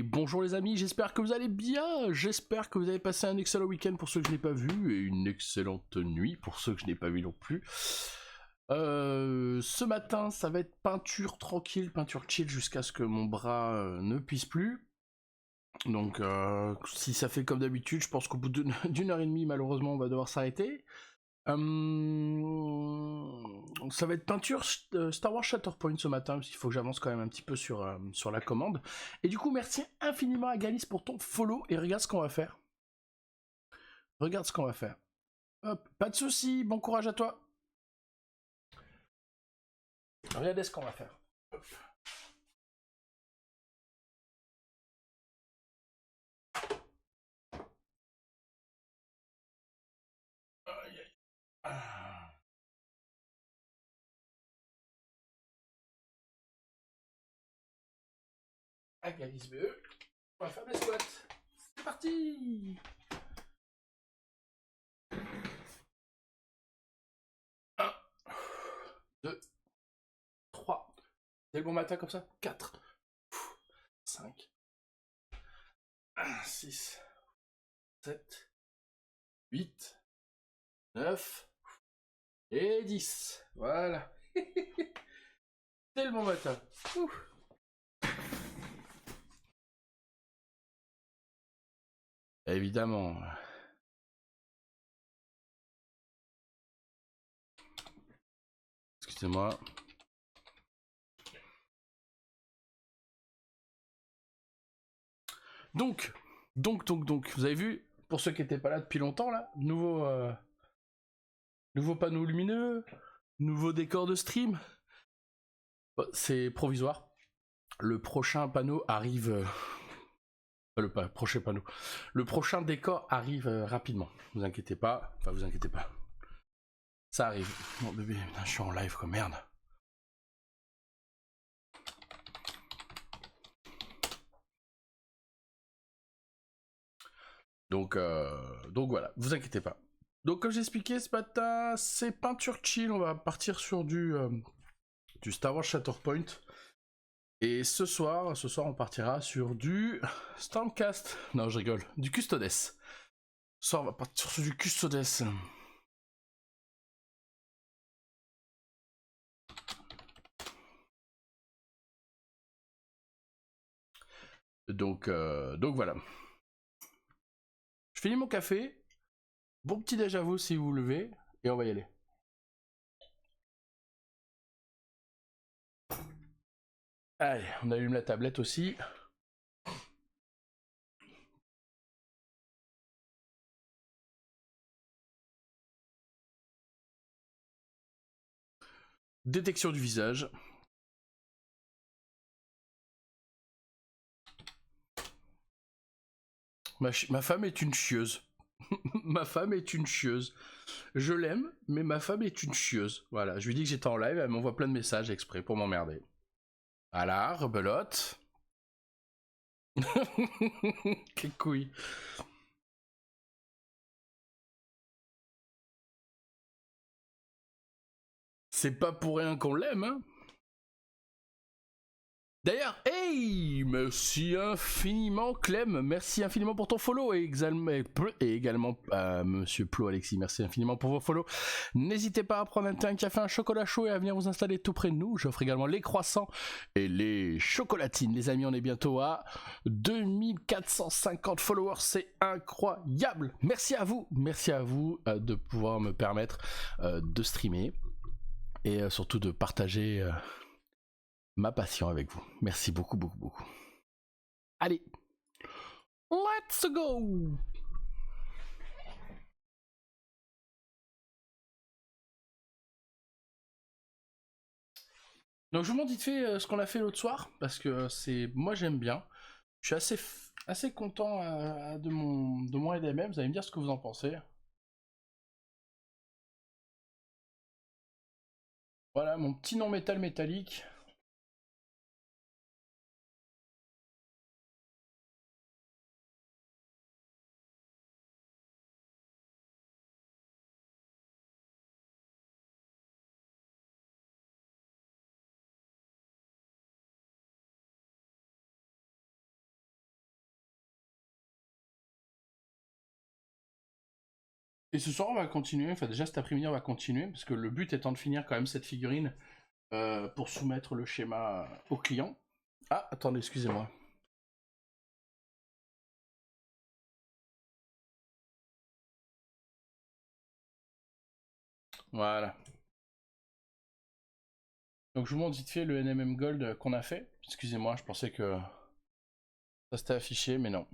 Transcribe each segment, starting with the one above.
Et bonjour les amis, j'espère que vous allez bien, j'espère que vous avez passé un excellent week-end pour ceux que je n'ai pas vu, et une excellente nuit pour ceux que je n'ai pas vu non plus. Ce matin, ça va être peinture tranquille, peinture chill jusqu'à ce que mon bras ne puisse plus. Donc si ça fait comme d'habitude, je pense qu'au bout d'une heure et demie, malheureusement, on va devoir s'arrêter. Ça va être peinture Star Wars Shatterpoint ce matin, parce qu'il faut que j'avance quand même un petit peu sur la commande. Et du coup, merci infiniment à Galice pour ton follow, et regarde ce qu'on va faire. Regarde ce qu'on va faire. Hop, pas de soucis, bon courage à toi. Regardez ce qu'on va faire. Hop. À Galice BE, on va faire des squats. C'est parti. 1, 2, 3. C'est le bon matin comme ça. 4, 5, 6, 7, 8, 9 et 10. Voilà. C'est le bon matin. Ouf. Évidemment. Excusez-moi. Donc, vous avez vu, pour ceux qui n'étaient pas là depuis longtemps, là, nouveau panneau lumineux, nouveau décor de stream. Bon, c'est provisoire. Le prochain panneau arrive. Prochain panneau. Le prochain décor arrive rapidement. Vous inquiétez pas. Enfin, vous inquiétez pas. Ça arrive. Mon bébé, putain, je suis en live comme merde. Donc voilà, vous inquiétez pas. Donc comme j'expliquais ce matin, c'est peinture chill, on va partir sur du Star Wars Shatterpoint. Et ce soir, on partira sur du Stormcast. Non, je rigole, du Custodes. Ce soir, on va partir sur du Custodes. Donc voilà. Je finis mon café. Bon petit déj à vous si vous vous levez. Et on va y aller. Allez, on allume la tablette aussi. Détection du visage. Ma femme est une chieuse. Ma femme est une chieuse. Je l'aime, mais ma femme est une chieuse. Voilà, je lui dis que j'étais en live, elle m'envoie plein de messages exprès pour m'emmerder. Voilà, rebelote. Quelle couille. C'est pas pour rien qu'on l'aime, hein. D'ailleurs, hey, merci infiniment Clem, merci infiniment pour ton follow et également Monsieur Plo Alexis, merci infiniment pour vos follows. N'hésitez pas à prendre un thé, un café, un chocolat chaud et à venir vous installer tout près de nous. J'offre également les croissants et les chocolatines. Les amis, on est bientôt à 2450 followers, c'est incroyable. Merci à vous de pouvoir me permettre de streamer et surtout de partager ma passion avec vous. Merci beaucoup. Allez, let's go! Donc je vous montre vite fait ce qu'on a fait l'autre soir, parce que moi j'aime bien. Je suis assez content de mon LMM, vous allez me dire ce que vous en pensez. Voilà, mon petit non-métal métallique. Et ce soir, on va continuer, enfin déjà cet après-midi, on va continuer, parce que le but étant de finir quand même cette figurine pour soumettre le schéma au client. Ah, attendez, excusez-moi. Voilà. Donc je vous montre vite fait le NMM Gold qu'on a fait. Excusez-moi, je pensais que ça s'était affiché, mais non.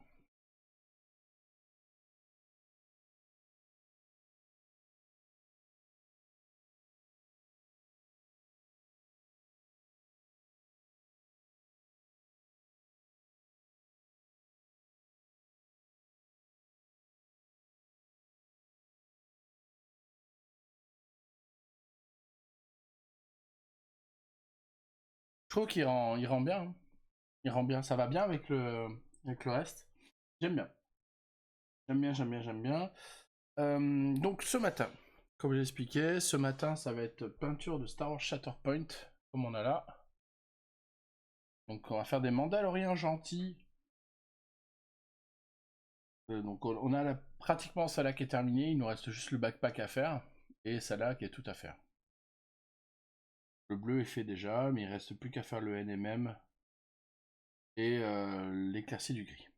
Je trouve il rend bien. Hein. Il rend bien, ça va bien avec le reste. J'aime bien. J'aime bien, j'aime bien, j'aime bien. Donc ce matin, comme je l'expliquais, ce matin ça va être peinture de Star Wars Shatterpoint, comme on a là. Donc on va faire des Mandaloriens gentils. Donc on a pratiquement celle-là qui est terminée, il nous reste juste le backpack à faire, et celle-là qui est tout à faire. Le bleu est fait déjà, mais il reste plus qu'à faire le NMM et l'éclaircie du gris.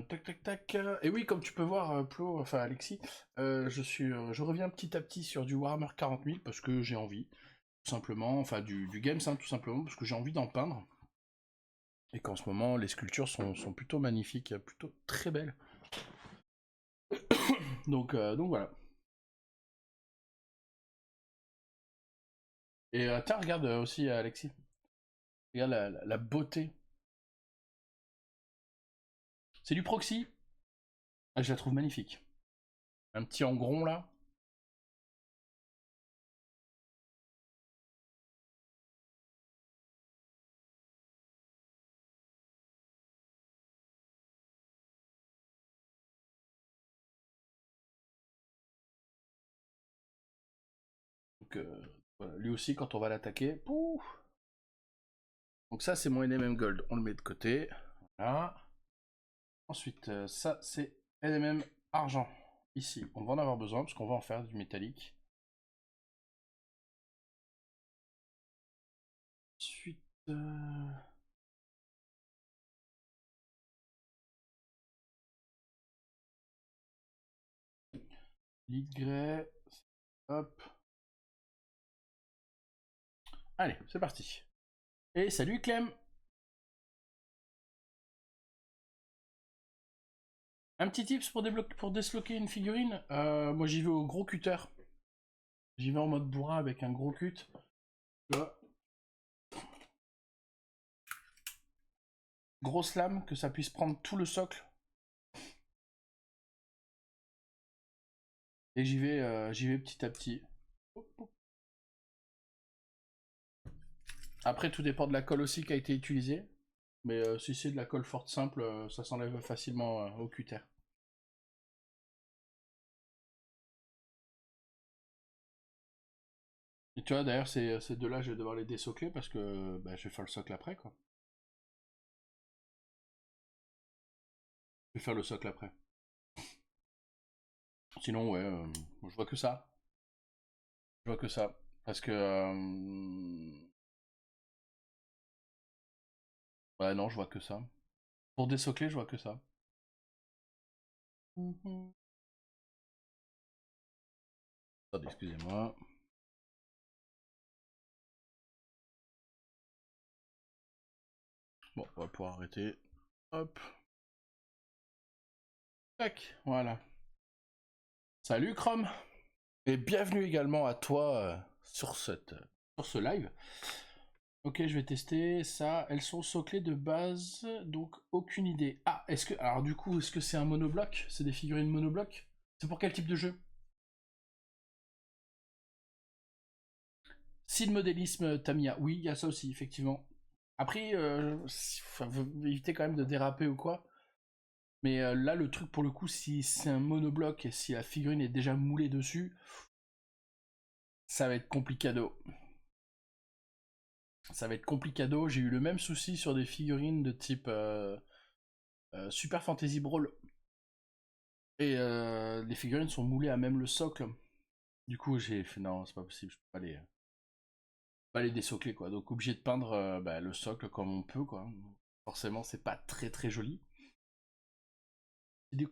Tac tac tac. Et oui, comme tu peux voir, Plo, enfin Alexis, je reviens petit à petit sur du Warhammer 40 000 parce que j'ai envie, tout simplement, enfin du Games, hein, tout simplement, parce que j'ai envie d'en peindre. Et qu'en ce moment, les sculptures sont plutôt magnifiques, plutôt très belles. Donc voilà. Et tiens, regarde aussi Alexis. Regarde la beauté. C'est du proxy. Ah, je la trouve magnifique. Un petit engron là. Donc voilà. Lui aussi, quand on va l'attaquer. Pouf. Donc ça, c'est mon NMM Gold. On le met de côté. Voilà. Ensuite, ça, c'est NMM Argent. Ici, on va en avoir besoin parce qu'on va en faire du métallique. Ensuite... Lead Grey. Hop. Allez, c'est parti. Et salut Clem. Un petit tips pour désloquer une figurine. Moi, j'y vais au gros cutter. J'y vais en mode bourrin avec un gros cut. Tu vois. Grosse lame, que ça puisse prendre tout le socle. Et j'y vais petit à petit. Après, tout dépend de la colle aussi qui a été utilisée. Mais si c'est de la colle forte simple, ça s'enlève facilement au cutter. Et tu vois, d'ailleurs, ces deux-là, je vais devoir les désocler parce que bah, je vais faire le socle après, quoi. Je vais faire le socle après. Sinon, ouais, je vois que ça. Je vois que ça. Parce que... ouais, non, je vois que ça. Pour désocler, je vois que ça. Attendez, excusez-moi. Bon, on va pouvoir arrêter. Hop. Tac, voilà. Salut Chrome. Et bienvenue également à toi sur ce live. Ok, je vais tester ça. Elles sont soclées de base, donc aucune idée. Ah, alors du coup, est-ce que c'est un monobloc? C'est des figurines monobloc? C'est pour quel type de jeu? Si le modélisme Tamiya, oui, il y a ça aussi, effectivement. Après, faut éviter quand même de déraper ou quoi. Mais là, le truc pour le coup, si c'est un monobloc et si la figurine est déjà moulée dessus, ça va être complicado. Ça va être complicado. J'ai eu le même souci sur des figurines de type Super Fantasy Brawl. Et les figurines sont moulées à même le socle. Du coup, j'ai fait non, c'est pas possible, je peux pas les désocler quoi. Donc obligé de peindre le socle comme on peut quoi. Forcément, c'est pas très très joli. C'est du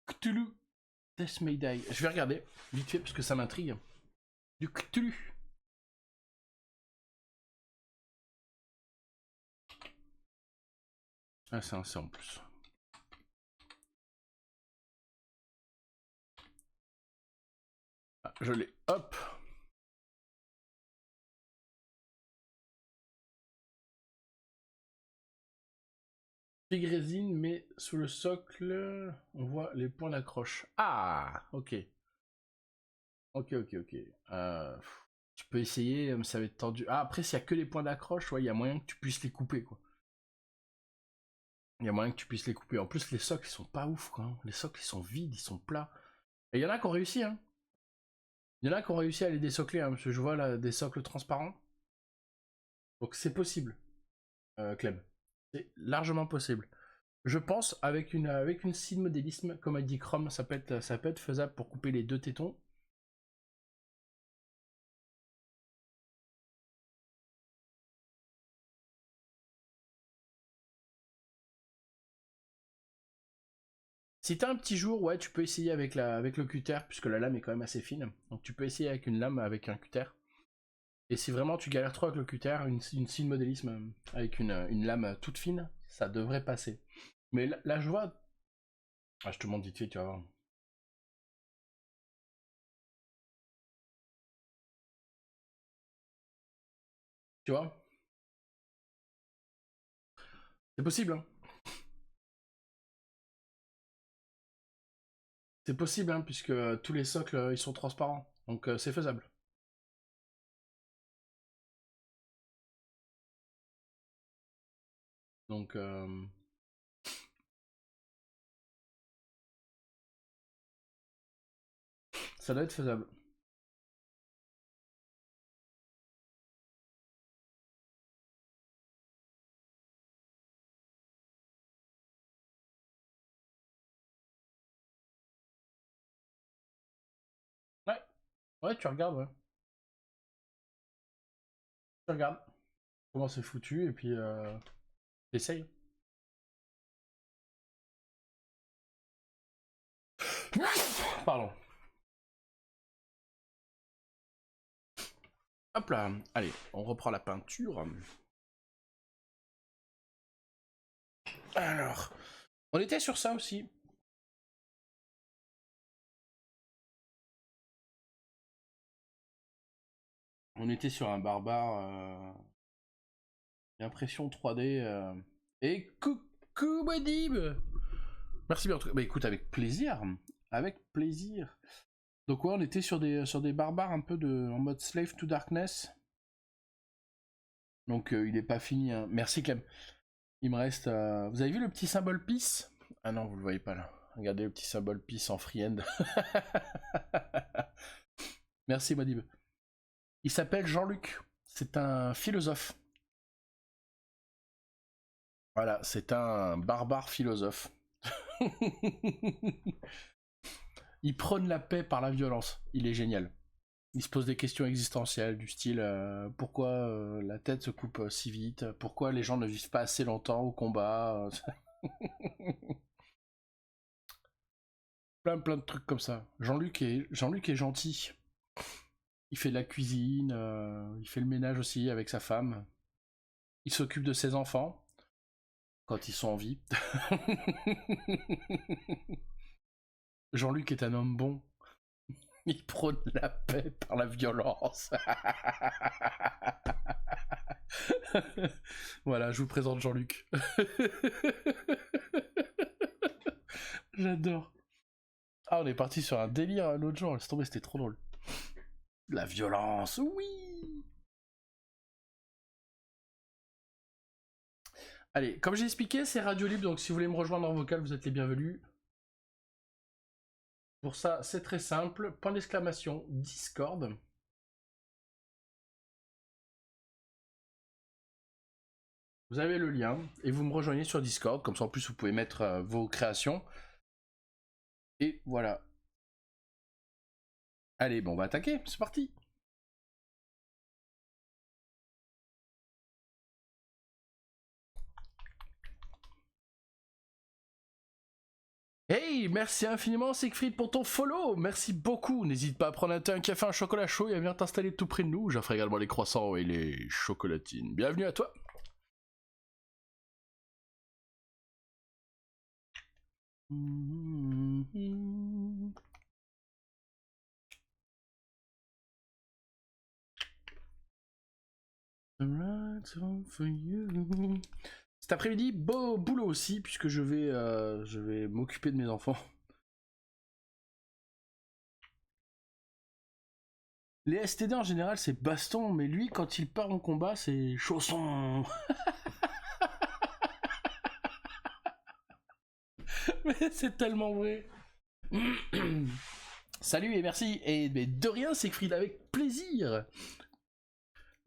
Cthulhu Death May Die. Je vais regarder vite fait parce que ça m'intrigue. Du Cthulhu. Ah, c'est un C en plus. Ah, je l'ai. Hop. Big résine, mais sous le socle, on voit les points d'accroche. Ah, ok. Ok. Tu peux essayer, mais ça va être tendu. Ah, après, s'il y a que les points d'accroche, ouais, il y a moyen que tu puisses les couper, quoi. Il y a moyen que tu puisses les couper. En plus, les socles, ils sont pas ouf, quoi. Les socles, ils sont vides, ils sont plats. Et il y en a qui ont réussi, hein. Il y en a qui ont réussi à les désocler, hein, parce que je vois là des socles transparents. Donc c'est possible, Clem. C'est largement possible. Je pense avec une scie de modélisme, comme a dit Chrome, ça peut être faisable pour couper les deux tétons. Si t'as un petit jour, ouais, tu peux essayer avec le cutter, puisque la lame est quand même assez fine. Donc tu peux essayer avec une lame avec un cutter. Et si vraiment tu galères trop avec le cutter, une scie de modélisme avec une lame toute fine, ça devrait passer. Mais là je vois. Ah, je te montre vite fait, tu vas voir. Tu vois? C'est possible, hein. C'est possible, hein, puisque tous les socles, ils sont transparents. Donc c'est faisable. Donc ça doit être faisable. Ouais, ouais, tu regardes, ouais. Tu regardes comment c'est foutu et puis essaye. Pardon. Hop là. Allez, on reprend la peinture. Alors, on était sur ça aussi. On était sur un barbare impression 3D. Et coucou Modib. Merci bien. Bah écoute, avec plaisir. Avec plaisir. Donc ouais, on était sur des barbares un peu en mode Slave to Darkness. Donc il est pas fini, hein. Merci Clem. Il me reste... Vous avez vu le petit symbole peace? Ah non, vous le voyez pas là. Regardez le petit symbole peace en free-end. Merci Modib. Il s'appelle Jean-Luc. C'est un philosophe. Voilà, c'est un barbare philosophe. Il prône la paix par la violence. Il est génial. Il se pose des questions existentielles du style pourquoi la tête se coupe si vite, pourquoi les gens ne vivent pas assez longtemps au combat. Plein de trucs comme ça. Jean-Luc est gentil. Il fait de la cuisine, il fait le ménage aussi avec sa femme. Il s'occupe de ses enfants quand ils sont en vie. Jean-Luc est un homme bon. Il prône la paix par la violence. Voilà, je vous présente Jean-Luc. J'adore. Ah, on est parti sur un délire l'autre jour, laisse tomber, c'était trop drôle. La violence, oui. Allez, comme j'ai expliqué, c'est radio libre, donc si vous voulez me rejoindre en vocal, vous êtes les bienvenus. Pour ça, c'est très simple. Point d'exclamation, Discord. Vous avez le lien et vous me rejoignez sur Discord, comme ça en plus vous pouvez mettre vos créations. Et voilà. Allez, bon, on va attaquer, c'est parti. Hey, merci infiniment Siegfried pour ton follow, merci beaucoup. N'hésite pas à prendre un thé, un café, un chocolat chaud et à venir t'installer tout près de nous. J'offre également les croissants et les chocolatines. Bienvenue à toi. Cet après-midi, beau boulot aussi, puisque je vais m'occuper de mes enfants. Les STD en général, c'est baston, mais lui, quand il part en combat, c'est chausson. Mais c'est tellement vrai. Salut et merci. Et mais de rien, Siegfried, avec plaisir.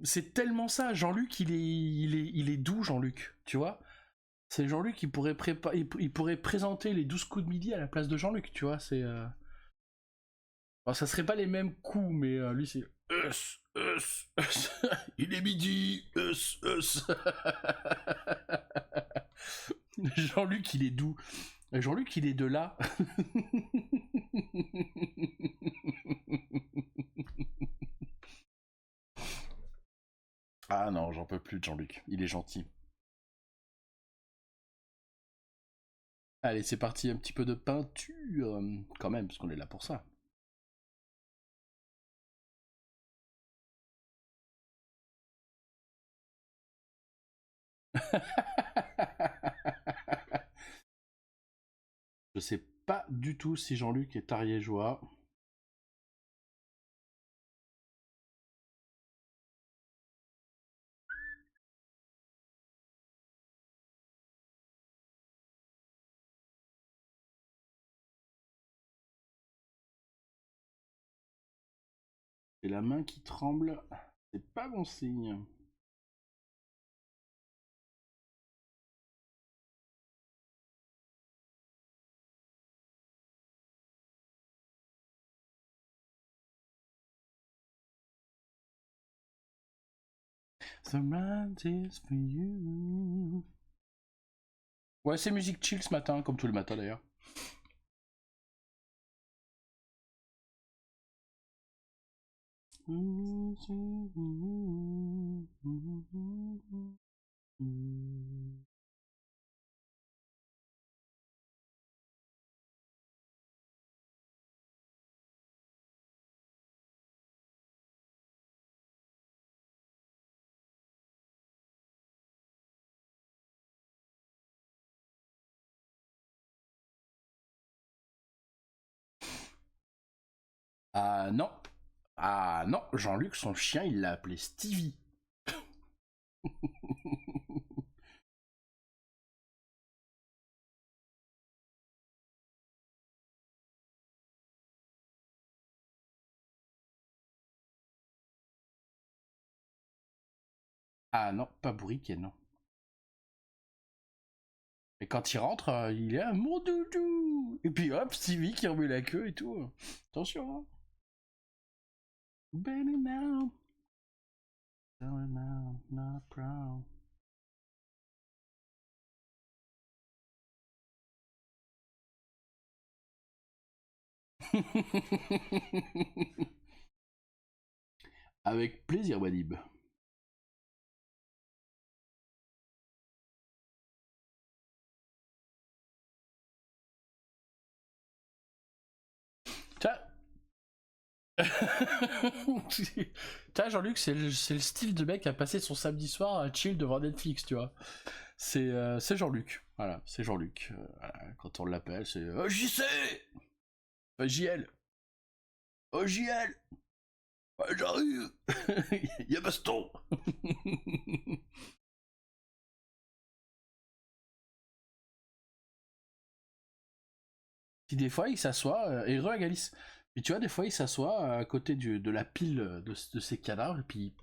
C'est tellement ça. Jean-Luc, il est doux, Jean-Luc. Tu vois. C'est Jean-Luc qui pourrait il pourrait présenter les 12 coups de midi à la place de Jean-Luc. Tu vois. C'est. Alors, ça serait pas les mêmes coups, mais lui c'est. Il est midi. Jean-Luc, il est doux. Jean-Luc, il est de là. Ah non, j'en peux plus de Jean-Luc. Il est gentil. Allez, c'est parti, un petit peu de peinture. Quand même, parce qu'on est là pour ça. Je sais pas du tout si Jean-Luc est ariégeois. Et la main qui tremble, c'est pas bon signe. The night is for you. Ouais, c'est musique chill ce matin, comme tous les matins d'ailleurs. Ah non. Ah non, Jean-Luc, son chien, il l'a appelé Stevie. Ah non, pas bourriquet, non. Et quand il rentre, il est à mon doudou. Et puis hop, Stevie qui remet la queue et tout. Attention. Hein. Baby now. Now, not proud. Avec plaisir, Wadib. Tiens. Tiens, Jean-Luc, c'est le style de mec à passer son samedi soir à chill devant Netflix, tu vois. C'est Jean-Luc. Voilà, c'est Jean-Luc. Voilà, quand on l'appelle, c'est JC JL JL J'arrive. Y'a baston. Puis des fois, il s'assoit, et re Galice. Puis tu vois, des fois, il s'assoit à côté de la pile de ses cadavres, et puis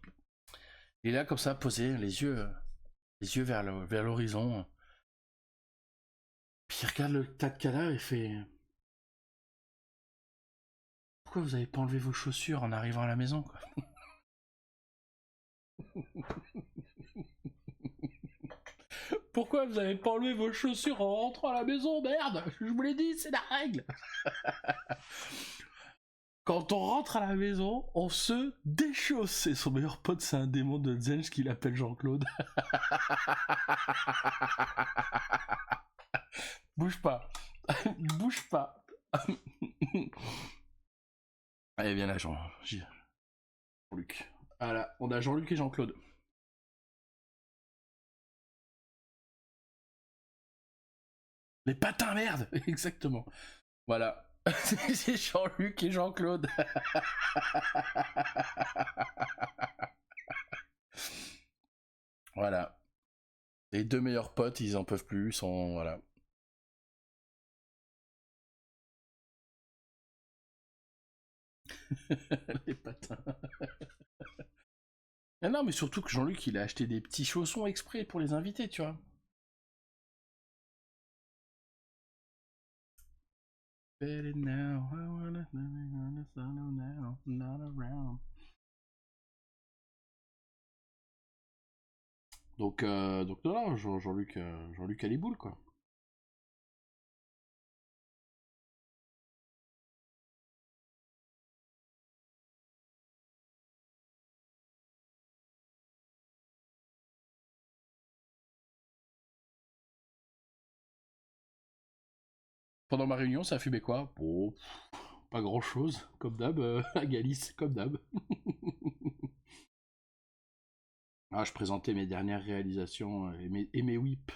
il est là comme ça, posé, les yeux les yeux vers l'horizon. Puis il regarde le tas de cadavres et fait... Pourquoi vous avez pas enlevé vos chaussures en arrivant à la maison, quoi? Pourquoi vous avez pas enlevé vos chaussures en rentrant à la maison, merde? Je vous l'ai dit, c'est la règle. Quand on rentre à la maison, on se déchausse. Et son meilleur pote, c'est un démon de Zench qui l'appelle Jean-Claude. Bouge pas. Bouge pas. Allez, viens là, Jean-Luc. Voilà, on a Jean-Luc et Jean-Claude. Les patins, merde. Exactement. Voilà. C'est Jean-Luc et Jean-Claude. Voilà. Les deux meilleurs potes, ils en peuvent plus, ils sont... Voilà. Les patins. Ah non, mais surtout que Jean-Luc, il a acheté des petits chaussons exprès pour les invités, tu vois. Donc non, Jean-Luc, Jean-Luc a les boules, quoi. Pendant ma réunion, ça a fumé quoi? Bon, pas grand-chose, comme d'hab, à Galice, comme d'hab. Ah, je présentais mes dernières réalisations et mes whips.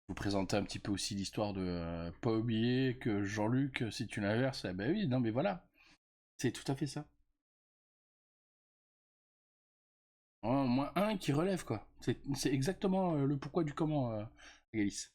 Vous présentez un petit peu aussi l'histoire de pas oublier que Jean-Luc, c'est une inverse. Eh ben oui, non mais voilà, c'est tout à fait ça. Au moins un qui relève quoi. C'est exactement le pourquoi du comment, Galice.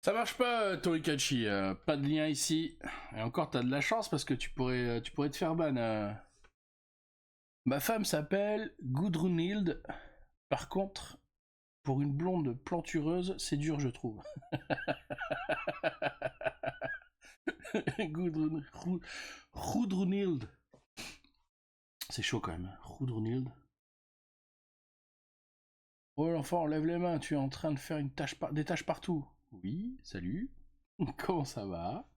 Ça marche pas, Torikachi. Pas de lien ici. Et encore, t'as de la chance parce que tu pourrais te faire ban. Ma femme s'appelle Gudrunhild. Par contre, pour une blonde plantureuse, c'est dur, je trouve. Gudrunhild. C'est chaud quand même. Gudrunhild. Oh l'enfant, lève les mains, tu es en train de faire des tâches partout. Oui, salut. Comment ça va?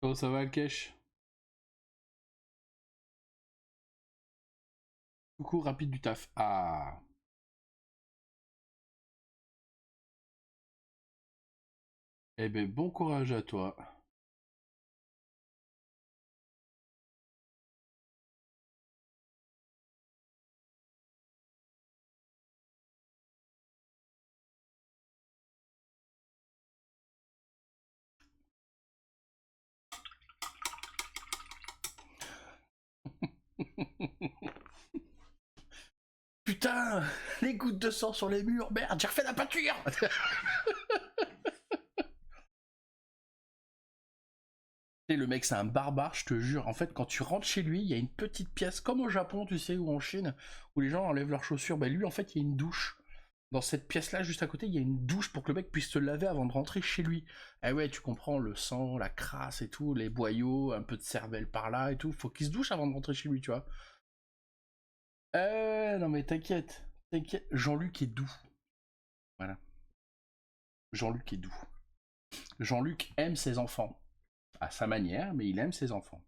Comment ça va, Alkesh? Coucou, rapide du taf. Ah. Eh ben, bon courage à toi. putain, les gouttes de sang sur les murs, merde, j'ai refait la peinture. Et le mec, c'est un barbare, je te jure. En fait, quand tu rentres chez lui, il y a une petite pièce, comme au Japon, tu sais, ou en Chine, où les gens enlèvent leurs chaussures. Bah lui, en fait, il y a une douche. Dans cette pièce-là, juste à côté, il y a une douche pour que le mec puisse se laver avant de rentrer chez lui. Ah ouais, tu comprends, le sang, la crasse et tout, les boyaux, un peu de cervelle par là et tout. Faut qu'il se douche avant de rentrer chez lui, tu vois. Non mais t'inquiète. T'inquiète. Jean-Luc est doux. Voilà. Jean-Luc est doux. Jean-Luc aime ses enfants. À sa manière, mais il aime ses enfants.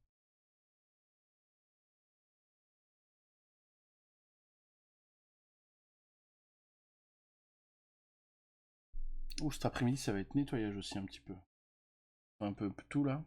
Oh, cet après-midi, ça va être nettoyage aussi un petit peu. Un peu tout là.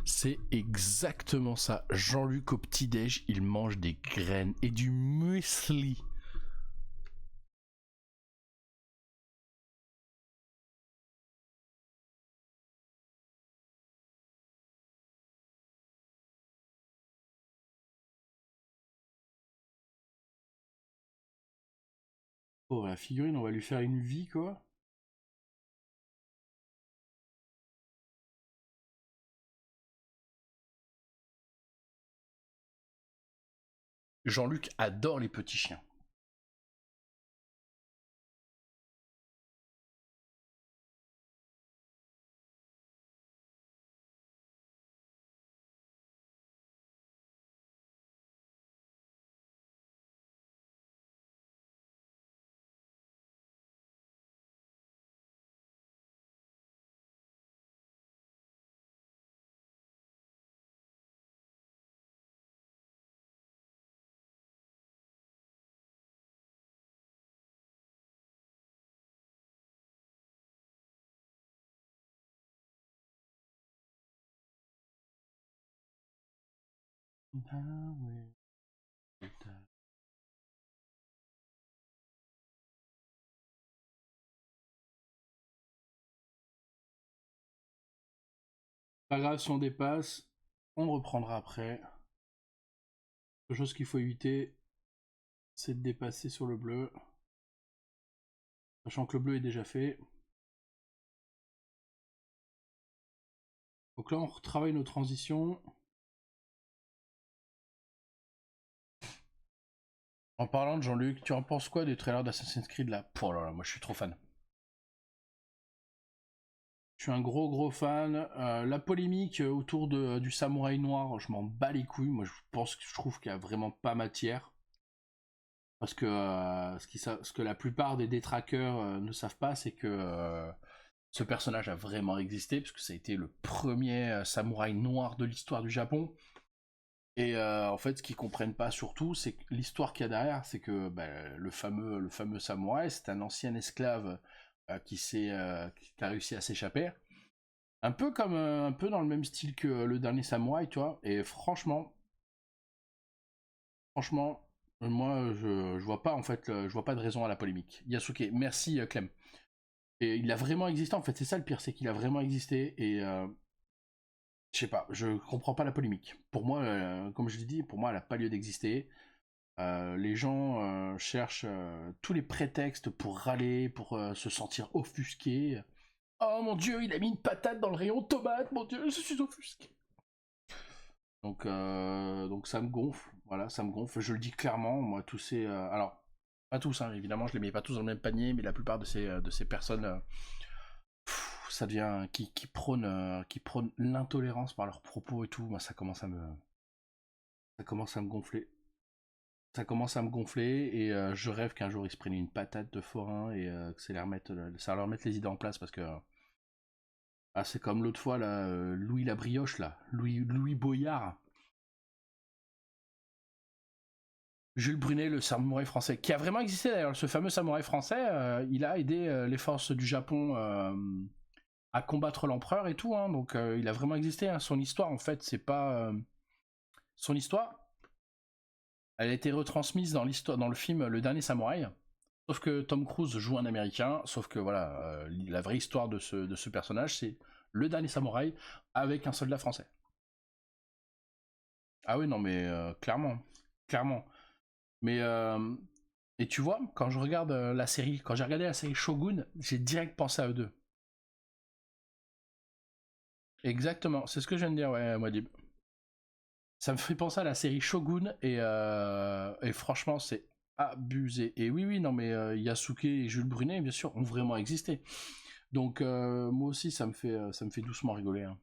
C'est exactement ça. Jean-Luc au petit-déj, il mange des graines et du muesli. Oh, la figurine, on va lui faire une vie, quoi. Jean-Luc adore les petits chiens. Ah ouais. Pas grave si on dépasse, on reprendra après. La chose qu'il faut éviter, c'est de dépasser sur le bleu. Sachant que le bleu est déjà fait. Donc là, on retravaille nos transitions. En parlant de Jean-Luc, tu en penses quoi des trailers d'Assassin's Creed là? Oh là là, moi je suis trop fan. Je suis un gros fan. La polémique autour du samouraï noir, je m'en bats les couilles. Moi je trouve qu'il y a vraiment pas matière. Parce que ce que la plupart des détraqueurs ne savent pas, c'est que ce personnage a vraiment existé, parce que ça a été le premier samouraï noir de l'histoire du Japon. Et en fait, ce qu'ils comprennent pas surtout, c'est que l'histoire qu'il y a derrière, c'est que le fameux samouraï, c'est un ancien esclave qui a réussi à s'échapper. Un peu comme un peu dans le même style que le dernier samouraï, tu vois. Et franchement, moi, je vois pas en fait, je vois pas de raison à la polémique. Yasuke, merci Clem. Et il a vraiment existé, en fait, c'est ça le pire, c'est qu'il a vraiment existé, et je sais pas, je comprends pas la polémique. Pour moi, comme je l'ai dit, pour moi, elle a pas lieu d'exister. Les gens cherchent tous les prétextes pour râler, pour se sentir offusqués. Oh mon dieu, il a mis une patate dans le rayon tomate, mon dieu, je suis offusqué. Donc ça me gonfle, voilà, ça me gonfle. Je le dis clairement, moi, tous ces... alors, pas tous, hein, évidemment, je les mets pas tous dans le même panier, mais la plupart de ces personnes... ça devient qui prônent l'intolérance par leurs propos et tout. Moi, ça commence à me gonfler. Ça commence à me gonfler, et je rêve qu'un jour ils se prennent une patate de forain, et que ça leur mette les idées en place, parce que c'est comme l'autre fois là, Louis la brioche là, Louis Boyard, Jules Brunet, le samouraï français, qui a vraiment existé d'ailleurs. Ce fameux samouraï français, il a aidé les forces du Japon à combattre l'empereur et tout, hein, donc il a vraiment existé. Hein. Son histoire, en fait, c'est pas son histoire. Elle a été retransmise dans l'histoire, dans le film Le Dernier Samouraï. Sauf que Tom Cruise joue un Américain. Sauf que voilà, la vraie histoire de ce personnage, c'est Le Dernier Samouraï avec un soldat français. Ah oui, non, mais clairement, clairement. Mais et tu vois, quand je regarde la série, quand j'ai regardé la série Shogun, j'ai direct pensé à eux deux. Exactement, c'est ce que je viens de dire, ouais, Mwadib. Ça me fait penser à la série Shogun et franchement, c'est abusé. Et oui, oui, non, mais Yasuke et Jules Brunet, bien sûr, ont vraiment existé. Donc moi aussi, ça me fait doucement rigoler. Hein.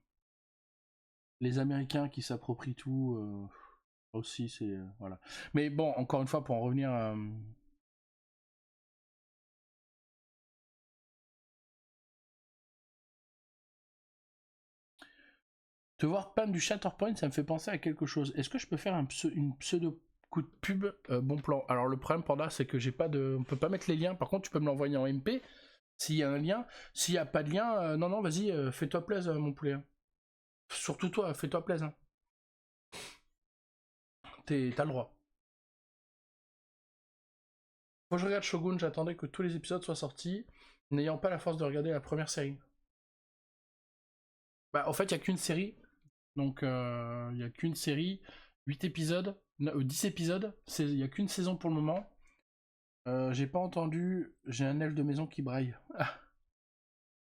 Les Américains qui s'approprient tout, aussi, c'est voilà. Mais bon, encore une fois, pour en revenir. Te voir panne du Shatterpoint, ça me fait penser à quelque chose. Est-ce que je peux faire une pseudo coup de pub bon plan? Alors le problème Panda, c'est que j'ai pas de, on peut pas mettre les liens. Par contre, tu peux me l'envoyer en MP s'il y a un lien. S'il y a pas de lien, non non, vas-y, fais-toi plaisir, mon poulet. Surtout toi, fais-toi plaisir. T'as le droit. Moi je regarde Shogun, j'attendais que tous les épisodes soient sortis, n'ayant pas la force de regarder la première série. Bah en fait, il y a qu'une série, donc il y a qu'une série, 8 épisodes, 10 épisodes, il y a qu'une saison pour le moment. J'ai pas entendu, j'ai un elfe de maison qui braille. Ah.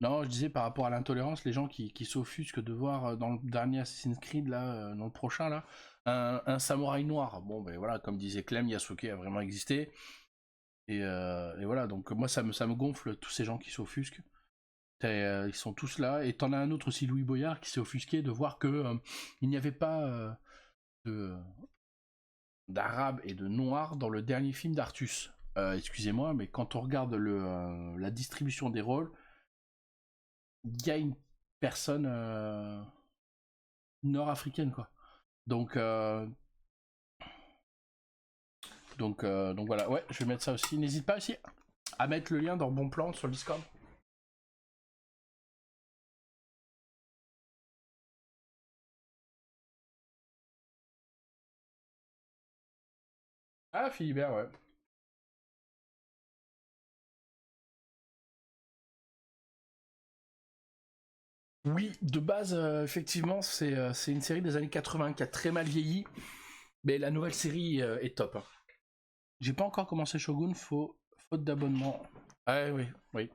Non, je disais par rapport à l'intolérance, les gens qui s'offusquent de voir dans le dernier Assassin's Creed, là, dans le prochain, là, un samouraï noir. Bon, ben voilà, comme disait Clem, Yasuke a vraiment existé. Et voilà, donc moi ça me gonfle tous ces gens qui s'offusquent. Ils sont tous là. Et t'en as un autre aussi, Louis Boyard, qui s'est offusqué de voir que il n'y avait pas d'arabe et de noir dans le dernier film d'Artus. Excusez-moi, mais quand on regarde la distribution des rôles, il y a une personne nord-africaine, quoi. Donc, donc voilà, ouais, je vais mettre ça aussi. N'hésite pas aussi à mettre le lien dans Bon Plan sur le Discord. Ah, Philibert, ouais. Oui, de base, effectivement, c'est une série des années 80 qui a très mal vieilli, mais la nouvelle série est top. Hein. J'ai pas encore commencé Shogun, faute d'abonnement. Ah oui, oui.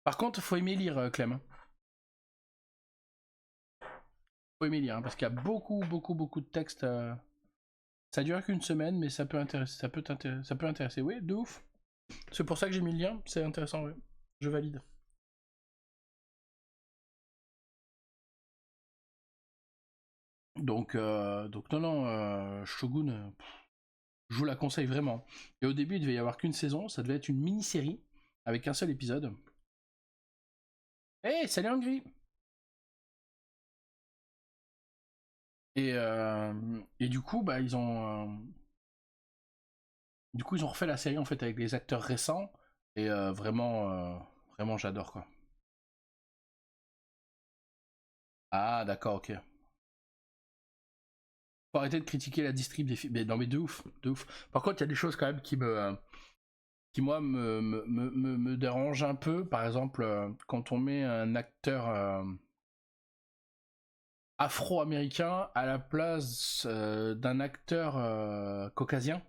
Par contre, faut aimer lire, Clem. Hein. Faut aimer lire, hein, parce qu'il y a beaucoup, beaucoup, beaucoup de textes. Ça dure qu'une semaine, mais ça peut intéresser, ça peut intéresser. Oui, de ouf. C'est pour ça que j'ai mis le lien, c'est intéressant, oui. Je valide. Donc non, non, Shogun, je vous la conseille vraiment. Et au début, il devait y avoir qu'une saison, ça devait être une mini-série avec un seul épisode. Hey, salut Angry! Et du coup, bah, du coup, ils ont refait la série en fait avec les acteurs récents. Et vraiment, j'adore quoi. Ah, d'accord, ok. Faut arrêter de critiquer la distrib des films. Mais non, mais de ouf, de ouf. Par contre, il y a des choses quand même qui moi, me dérangent un peu. Par exemple, quand on met un acteur afro-américain à la place d'un acteur caucasien,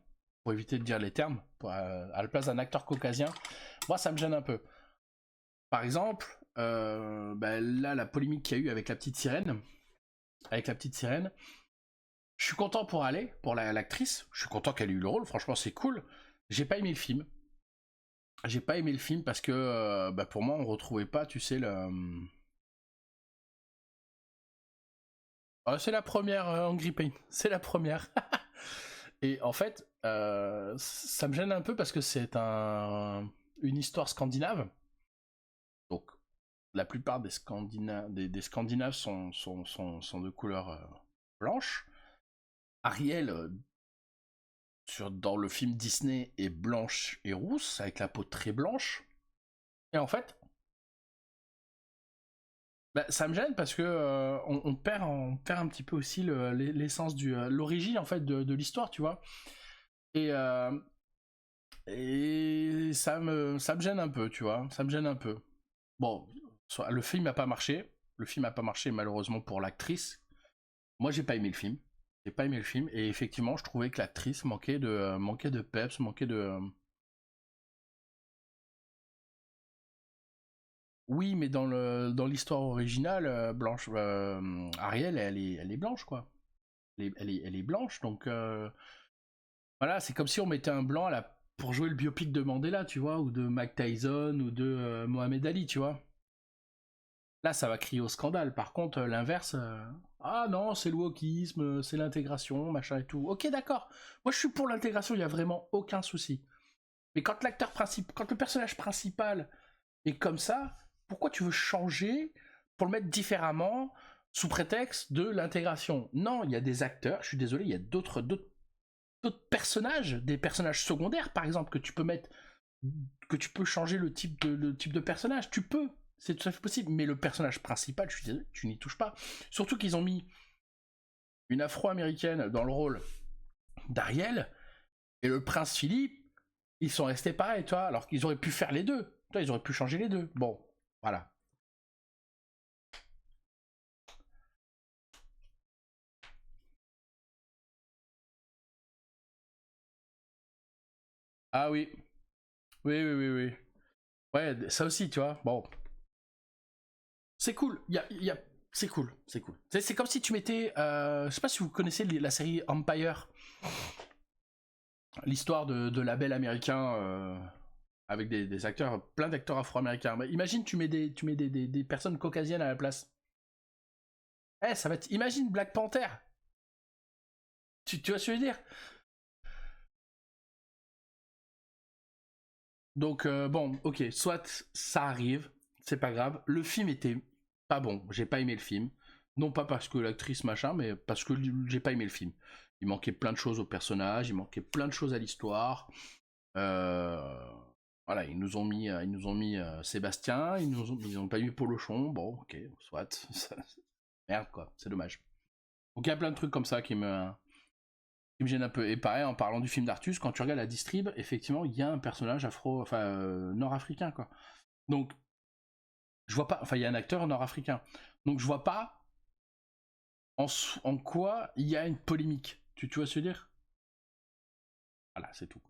pour éviter de dire les termes, à la place d'un acteur caucasien, moi, ça me gêne un peu. Par exemple, bah, là, la polémique qu'il y a eu avec la petite sirène, je suis content pour aller, pour l'actrice, je suis content qu'elle ait eu le rôle, franchement c'est cool. J'ai pas aimé le film. J'ai pas aimé le film parce que bah, pour moi on retrouvait pas, tu sais, le. C'est la première Angry Pain, c'est la première. Et en fait, ça me gêne un peu parce que c'est une histoire scandinave. Donc la plupart des Scandinaves sont de couleur blanche. Ariel, dans le film Disney, est blanche et rousse, avec la peau très blanche. Et en fait, Bah, ça me gêne parce que on perd un petit peu aussi l'essence l'origine en fait de l'histoire, tu vois. Et, ça me gêne un peu, tu vois. Ça me gêne un peu. Bon, le film n'a pas marché. Le film n'a pas marché malheureusement pour l'actrice. Moi, j'ai pas aimé le film. J'ai pas aimé le film et effectivement, je trouvais que l'actrice manquait de peps, manquait de. Oui, mais dans l'histoire originale, Blanche, Ariel, elle est blanche quoi. Elle est blanche, donc voilà, c'est comme si on mettait un blanc pour jouer le biopic de Mandela, tu vois, ou de Mike Tyson, ou de Mohamed Ali, tu vois. Là, ça va crier au scandale. Par contre, l'inverse, ah non, c'est le wokisme, c'est l'intégration, machin et tout. Ok, d'accord. Moi, je suis pour l'intégration, il y a vraiment aucun souci. Mais quand le personnage principal est comme ça, pourquoi tu veux changer pour le mettre différemment sous prétexte de l'intégration? Non, il y a des acteurs, je suis désolé, il y a d'autres personnages, des personnages secondaires par exemple, que tu peux changer le type de personnage, tu peux, c'est tout à fait possible, mais le personnage principal, je suis désolé, tu n'y touches pas. Surtout qu'ils ont mis une afro-américaine dans le rôle d'Ariel, et le prince Philippe, ils sont restés pareils, toi, alors qu'ils auraient pu faire les deux, toi, ils auraient pu changer les deux. Bon, voilà. Ah oui, oui, oui, oui, oui. Ouais, ça aussi, tu vois, bon. C'est cool, c'est cool, c'est cool. C'est comme si tu mettais, je sais pas si vous connaissez la série Empire, l'histoire de label américain avec des acteurs, plein d'acteurs afro-américains. Bah, imagine tu mets des personnes caucasiennes à la place. Eh, ça va être, imagine Black Panther. Tu vois ce que je veux dire? Donc bon, ok, soit ça arrive, c'est pas grave. Le film était pas bon, j'ai pas aimé le film. Non pas parce que l'actrice machin, mais parce que j'ai pas aimé le film. Il manquait plein de choses au personnage, il manquait plein de choses à l'histoire. Euh, voilà, ils nous ont mis Sébastien, ils ont pas mis Polochon. Bon, ok, soit. Merde quoi, c'est dommage. Donc il y a plein de trucs comme ça qui me gênent un peu. Et pareil, en parlant du film d'Artus, quand tu regardes la distrib, effectivement, il y a un personnage nord-africain quoi. Donc je vois pas, enfin il y a un acteur nord-africain. Donc je vois pas en quoi il y a une polémique. Tu vois ce que je veux dire? Voilà, c'est tout.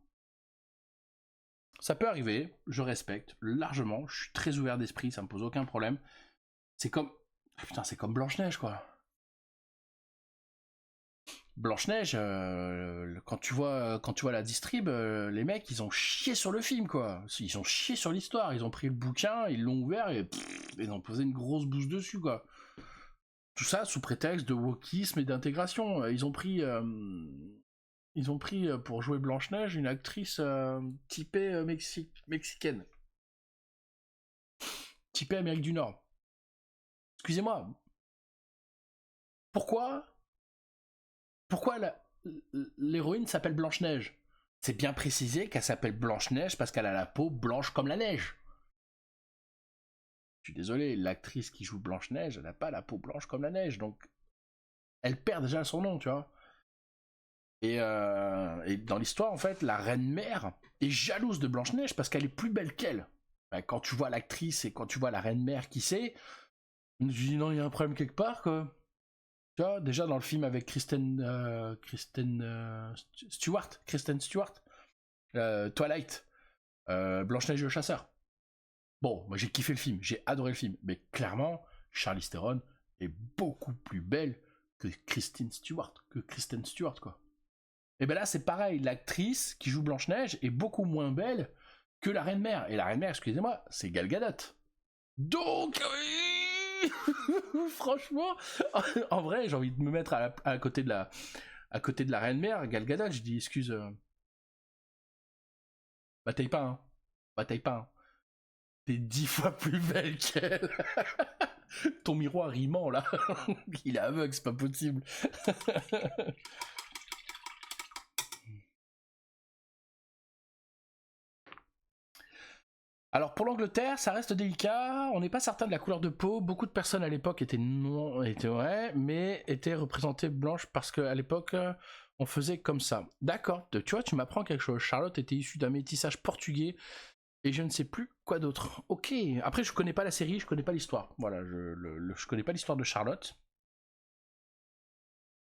Ça peut arriver, je respecte largement, je suis très ouvert d'esprit, ça me pose aucun problème. C'est comme. Putain, c'est comme Blanche-Neige, quoi. Blanche-Neige, quand tu vois la distrib, les mecs, ils ont chié sur le film, quoi. Ils ont chié sur l'histoire. Ils ont pris le bouquin, ils l'ont ouvert et ils ont posé une grosse bouse dessus, quoi. Tout ça sous prétexte de wokisme et d'intégration. Ils ont pris pour jouer Blanche-Neige une actrice typée mexicaine, typée Amérique du Nord. Excusez-moi, pourquoi pourquoi l'héroïne s'appelle Blanche-Neige? C'est bien précisé qu'elle s'appelle Blanche-Neige parce qu'elle a la peau blanche comme la neige. Je suis désolé, l'actrice qui joue Blanche-Neige, elle n'a pas la peau blanche comme la neige, donc elle perd déjà son nom, tu vois. Et dans l'histoire, en fait, la reine-mère est jalouse de Blanche-Neige parce qu'elle est plus belle qu'elle. Ben, quand tu vois l'actrice et quand tu vois la reine-mère qui c'est, je dis non, il y a un problème quelque part, quoi. Tu vois, déjà dans le film avec Kristen Stewart, Twilight, Blanche-Neige et le chasseur. Bon, moi j'ai kiffé le film, j'ai adoré le film, mais clairement, Charlize Theron est beaucoup plus belle que Kristen Stewart, quoi. Et ben là, c'est pareil, l'actrice qui joue Blanche-Neige est beaucoup moins belle que la Reine-Mère. Et la Reine-Mère, excusez-moi, c'est Gal Gadot. Donc, franchement, en vrai, j'ai envie de me mettre à côté de la Reine-Mère, Gal Gadot, je dis, excuse, bataille pas, hein. Bataille pas, hein. T'es 10 fois plus belle qu'elle. Ton miroir, il ment, là. Il est aveugle, c'est pas possible. Alors pour l'Angleterre, ça reste délicat, on n'est pas certain de la couleur de peau, beaucoup de personnes à l'époque étaient non, étaient ouais, mais étaient représentées blanches parce qu'à l'époque, on faisait comme ça. D'accord, tu vois, tu m'apprends quelque chose. Charlotte était issue d'un métissage portugais et je ne sais plus quoi d'autre. Ok, après je connais pas la série, je connais pas l'histoire. Voilà, je connais pas l'histoire de Charlotte.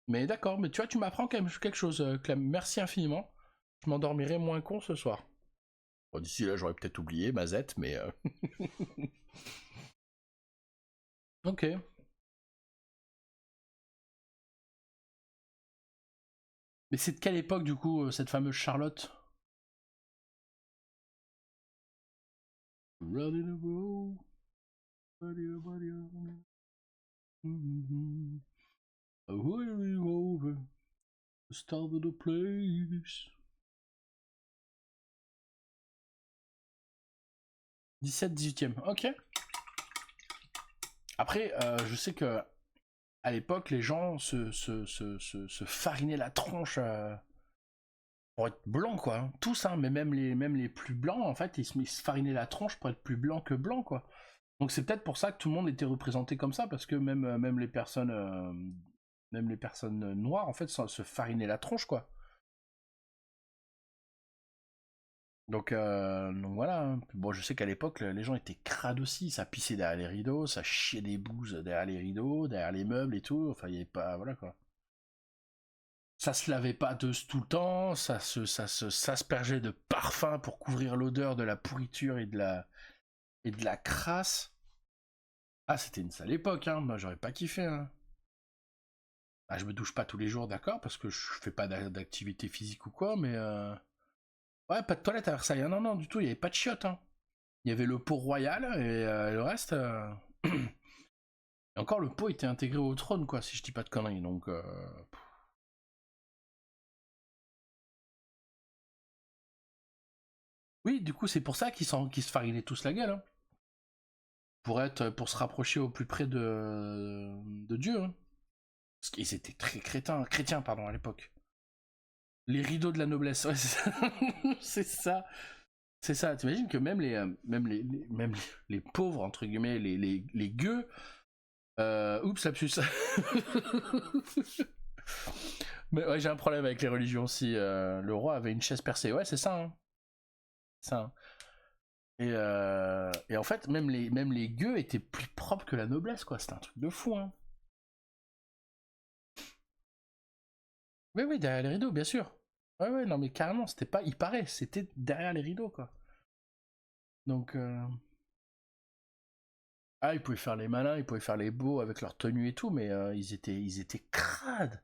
Mais d'accord, mais tu vois, tu m'apprends quand même quelque chose, Clem. Merci infiniment. Je m'endormirai moins con ce soir. Bon, d'ici là, j'aurais peut-être oublié Mazette, mais... Ok. Mais c'est de quelle époque, du coup, cette fameuse Charlotte? Running a row, over, the start of the place. 17-18e, ok. Après, je sais que à l'époque, les gens se farinaient la tronche pour être blancs, quoi. Hein. Tous, hein, mais même les plus blancs, en fait, ils se farinaient la tronche pour être plus blancs que blancs, quoi. Donc c'est peut-être pour ça que tout le monde était représenté comme ça, parce que même les personnes noires, en fait, se farinaient la tronche, quoi. Donc voilà. Hein. Bon, je sais qu'à l'époque, les gens étaient crades aussi. Ça pissait derrière les rideaux, ça chiait des bouses derrière les rideaux, derrière les meubles et tout. Enfin, il n'y avait pas. Voilà quoi. Ça se lavait pas tout le temps, s'aspergeait de parfum pour couvrir l'odeur de la pourriture et de la crasse. Ah, c'était une sale époque, hein. Moi, j'aurais pas kiffé, hein. Ah, je me douche pas tous les jours, d'accord, parce que je fais pas d'activité physique ou quoi, mais ouais, pas de toilette à Versailles. Hein. Non, non, du tout, il y avait pas de chiottes, hein. Il y avait le pot royal et le reste. Et encore, le pot était intégré au trône, quoi, si je dis pas de conneries. Donc. Oui, du coup, c'est pour ça qu'ils se farinaient tous la gueule. Hein. Pour se rapprocher au plus près de Dieu. Hein. Parce qu'ils étaient très chrétiens, pardon, à l'époque. Les rideaux de la noblesse, ouais, c'est ça. C'est ça. C'est ça. T'imagines que même les pauvres, entre guillemets, les gueux. Oups, lapsus. Mais ouais, j'ai un problème avec les religions. Si le roi avait une chaise percée, ouais, c'est ça. Hein. Ça. Hein. Et en fait, même les gueux étaient plus propres que la noblesse, quoi. C'était un truc de fou, hein. Oui, oui, derrière les rideaux, bien sûr. Ouais, ouais, non, mais carrément, c'était pas. Il paraît, c'était derrière les rideaux, quoi. Donc. Ah, ils pouvaient faire les malins, ils pouvaient faire les beaux avec leur tenue et tout, mais ils étaient crades.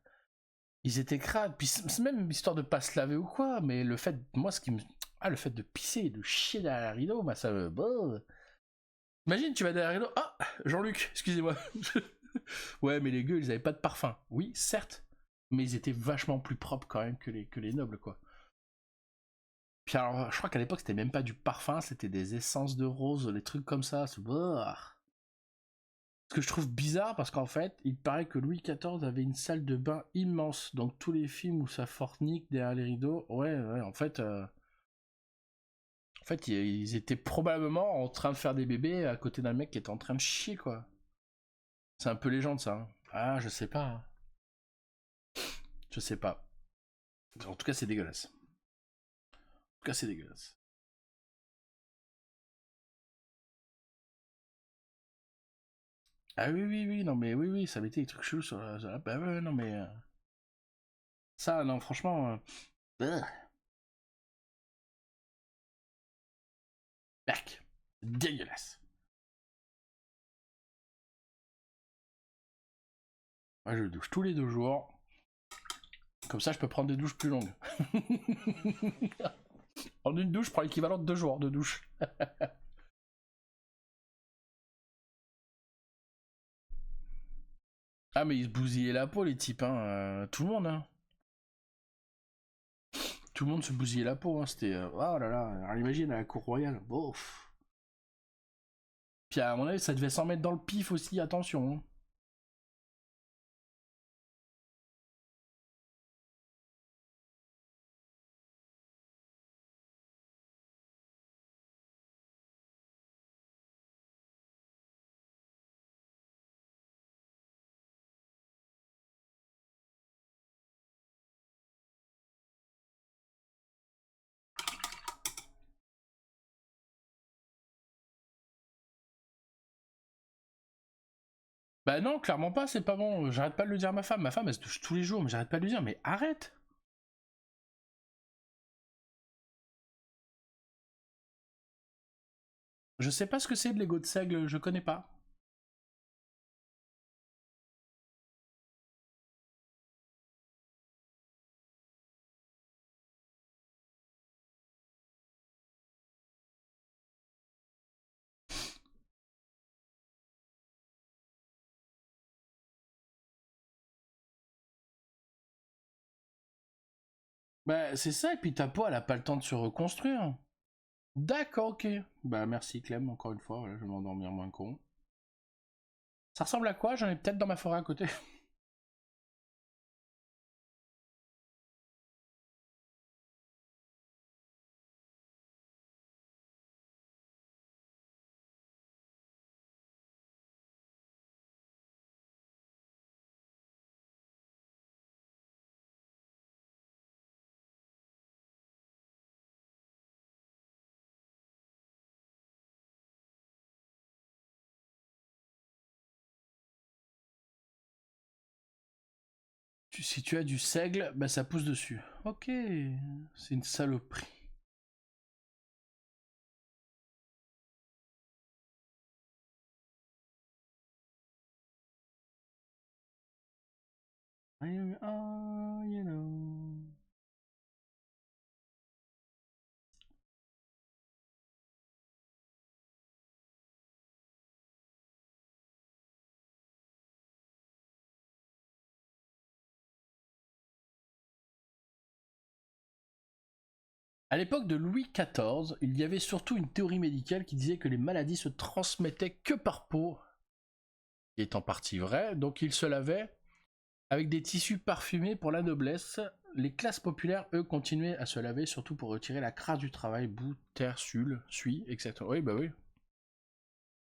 Ils étaient crades. Puis c'est même histoire de pas se laver ou quoi, mais le fait. Moi, ce qui me. Ah, le fait de pisser et de chier derrière les rideaux, bah ça. Bah... Imagine, tu vas derrière les rideaux. Ah, Jean-Luc, excusez-moi. Ouais, mais les gueux, ils avaient pas de parfum. Oui, certes, mais ils étaient vachement plus propres quand même que les nobles, quoi. Puis alors, je crois qu'à l'époque, c'était même pas du parfum, c'était des essences de rose, des trucs comme ça. Ce que je trouve bizarre, parce qu'en fait, il paraît que Louis XIV avait une salle de bain immense. Donc tous les films où ça fornique derrière les rideaux, ouais, en fait, ils étaient probablement en train de faire des bébés à côté d'un mec qui était en train de chier, quoi. C'est un peu légende, ça. Hein. Ah, je sais pas. Hein. Je sais pas. En tout cas, c'est dégueulasse. En tout cas, c'est dégueulasse. Ah oui, oui, oui, non, mais oui, oui, ça mettait des trucs chelous sur la... Bah ouais, non, mais... ça, non, franchement... Berk. Dégueulasse. Moi, je douche tous les 2 jours. Comme ça, je peux prendre des douches plus longues. En une douche, je prends l'équivalent de 2 jours de douche. Ah, mais ils se bousillaient la peau, les types, hein. Tout le monde, hein. Tout le monde se bousillait la peau, hein. C'était... oh là là, alors imagine à la cour royale. Bof. Puis à mon avis, ça devait s'en mettre dans le pif aussi, attention. Hein. Bah non, clairement pas, c'est pas bon. J'arrête pas de le dire à ma femme. Ma femme, elle se touche tous les jours, mais j'arrête pas de lui dire, mais arrête. Je sais pas ce que c'est de l'ego de seigle, je connais pas. Bah c'est ça, et puis ta peau, elle a pas le temps de se reconstruire. D'accord, ok. Bah merci Clem, encore une fois, voilà, je vais m'endormir moins con. Ça ressemble à quoi? J'en ai peut-être dans ma forêt à côté. Si tu as du seigle, bah ça pousse dessus. Ok, c'est une saloperie. Oh, you know. À l'époque de Louis XIV, il y avait surtout une théorie médicale qui disait que les maladies se transmettaient que par peau, qui est en partie vrai, donc ils se lavaient avec des tissus parfumés pour la noblesse. Les classes populaires, eux, continuaient à se laver surtout pour retirer la crasse du travail, boue, terre, suie, etc. Oui, bah oui.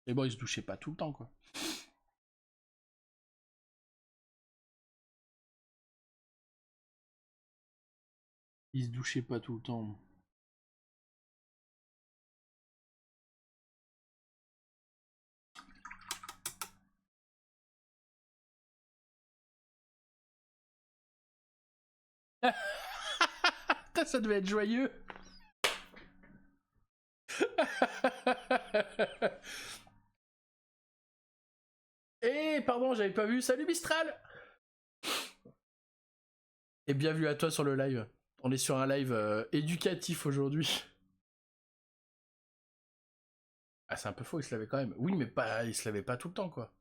Mais bon, ils se douchaient pas tout le temps, quoi. Ils se douchaient pas tout le temps. Ça devait être joyeux. Eh, pardon, j'avais pas vu. Salut Mistral. Et bienvenue à toi sur le live. On est sur un live éducatif aujourd'hui. Ah, c'est un peu faux, il se lavait quand même. Oui, mais pas, il se lavait pas tout le temps, quoi.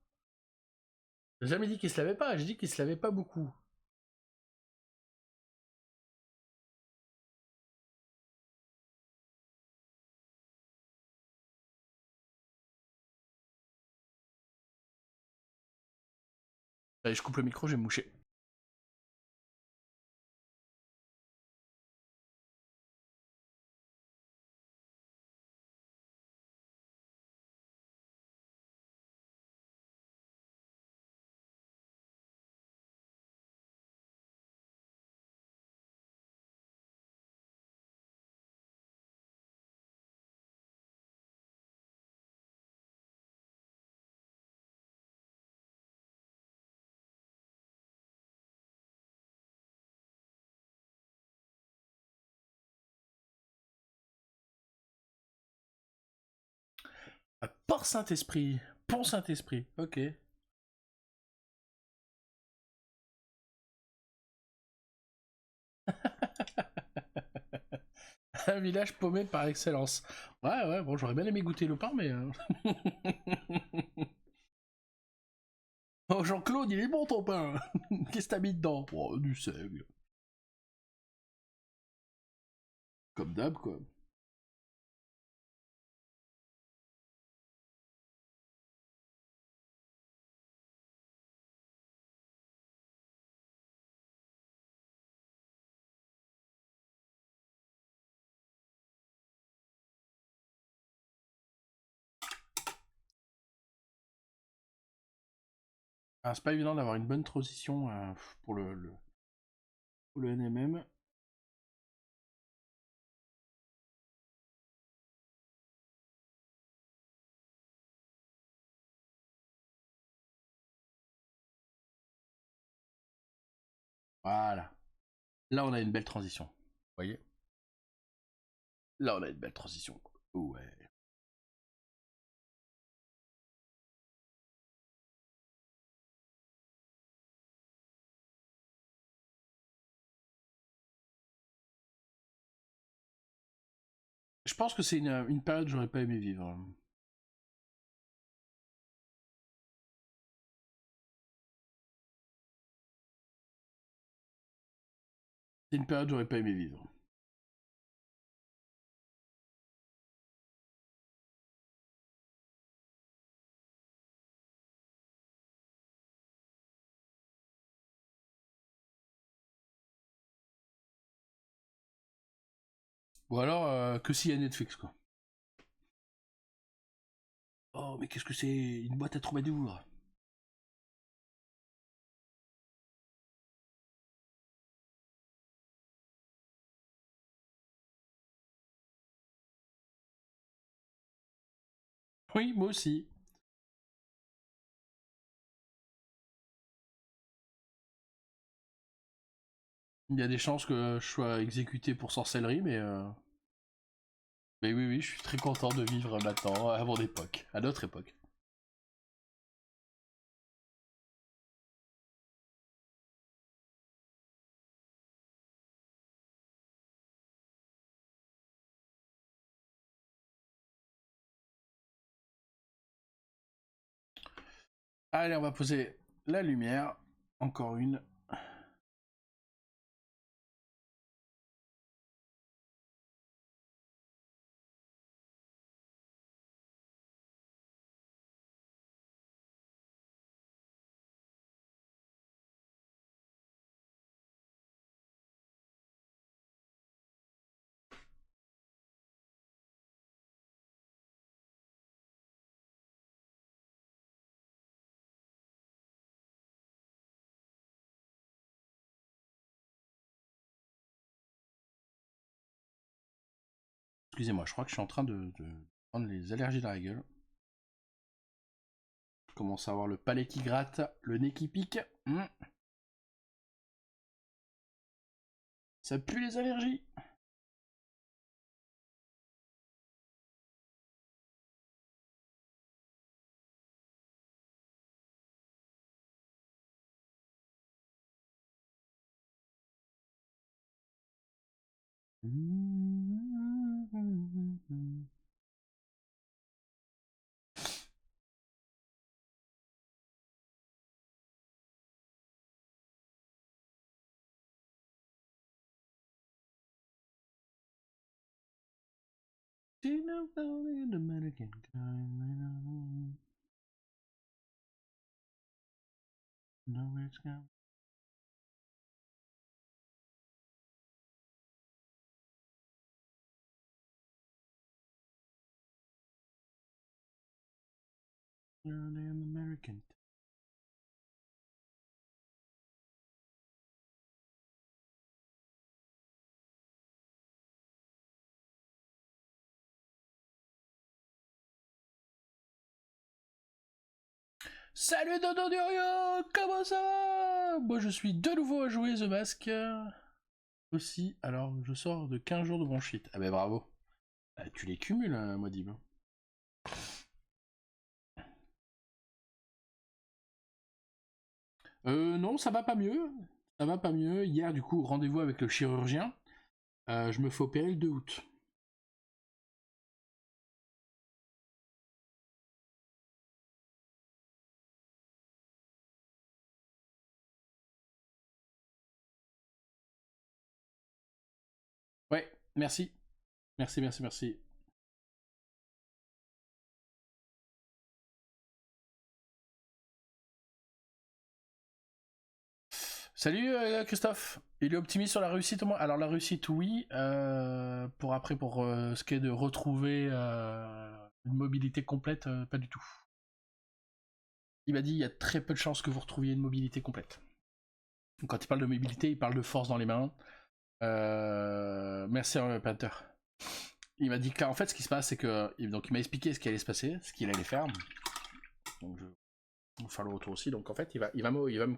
J'ai jamais dit qu'il se lavait pas, j'ai dit qu'il se lavait pas beaucoup. Allez, je coupe le micro, je vais me moucher. Port Saint-Esprit. Pont Saint-Esprit, ok. Un village paumé par excellence. Ouais, ouais, bon, j'aurais bien aimé goûter le pain, mais. Oh, Jean-Claude, il est bon ton pain. Qu'est-ce que t'as mis dedans? Oh, du seigle. Comme d'hab, quoi. Ah, c'est pas évident d'avoir une bonne transition pour pour le NMM. Voilà. Là, on a une belle transition. Vous voyez? Là, on a une belle transition. Ouais. Je pense que c'est une période que j'aurais pas aimé vivre. C'est une période que j'aurais pas aimé vivre. Ou alors que s'il y a Netflix, quoi. Oh, mais qu'est-ce que c'est? Une boîte à troubadour. Oui, moi aussi. Il y a des chances que je sois exécuté pour sorcellerie, mais oui, oui, je suis très content de vivre maintenant, à mon époque, à notre époque. Allez, on va poser la lumière. Encore une. Excusez-moi, je crois que je suis en train de prendre les allergies dans la gueule. Je commence à avoir le palais qui gratte, le nez qui pique. Ça pue les allergies. American. Salut Dodo Durio, comment ça va? Moi je suis de nouveau à jouer The Mask. Aussi, alors je sors de 15 jours de bon shit. Ah bah bravo. Tu les cumules, Modib. Non, ça va pas mieux. Ça va pas mieux. Hier, du coup, rendez-vous avec le chirurgien. Je me fais opérer le 2 août. Ouais, merci. Merci, merci, merci. Salut Christophe. Il est optimiste sur la réussite au moins. Alors la réussite oui, pour après pour ce qui est de retrouver une mobilité complète, pas du tout. Il m'a dit il y a très peu de chances que vous retrouviez une mobilité complète. Donc, quand il parle de mobilité, il parle de force dans les mains. Merci Panther. Il m'a dit que là en fait ce qui se passe c'est que donc il m'a expliqué ce qui allait se passer, ce qu'il allait faire. Donc je vais faire le retour aussi. Donc en fait il va me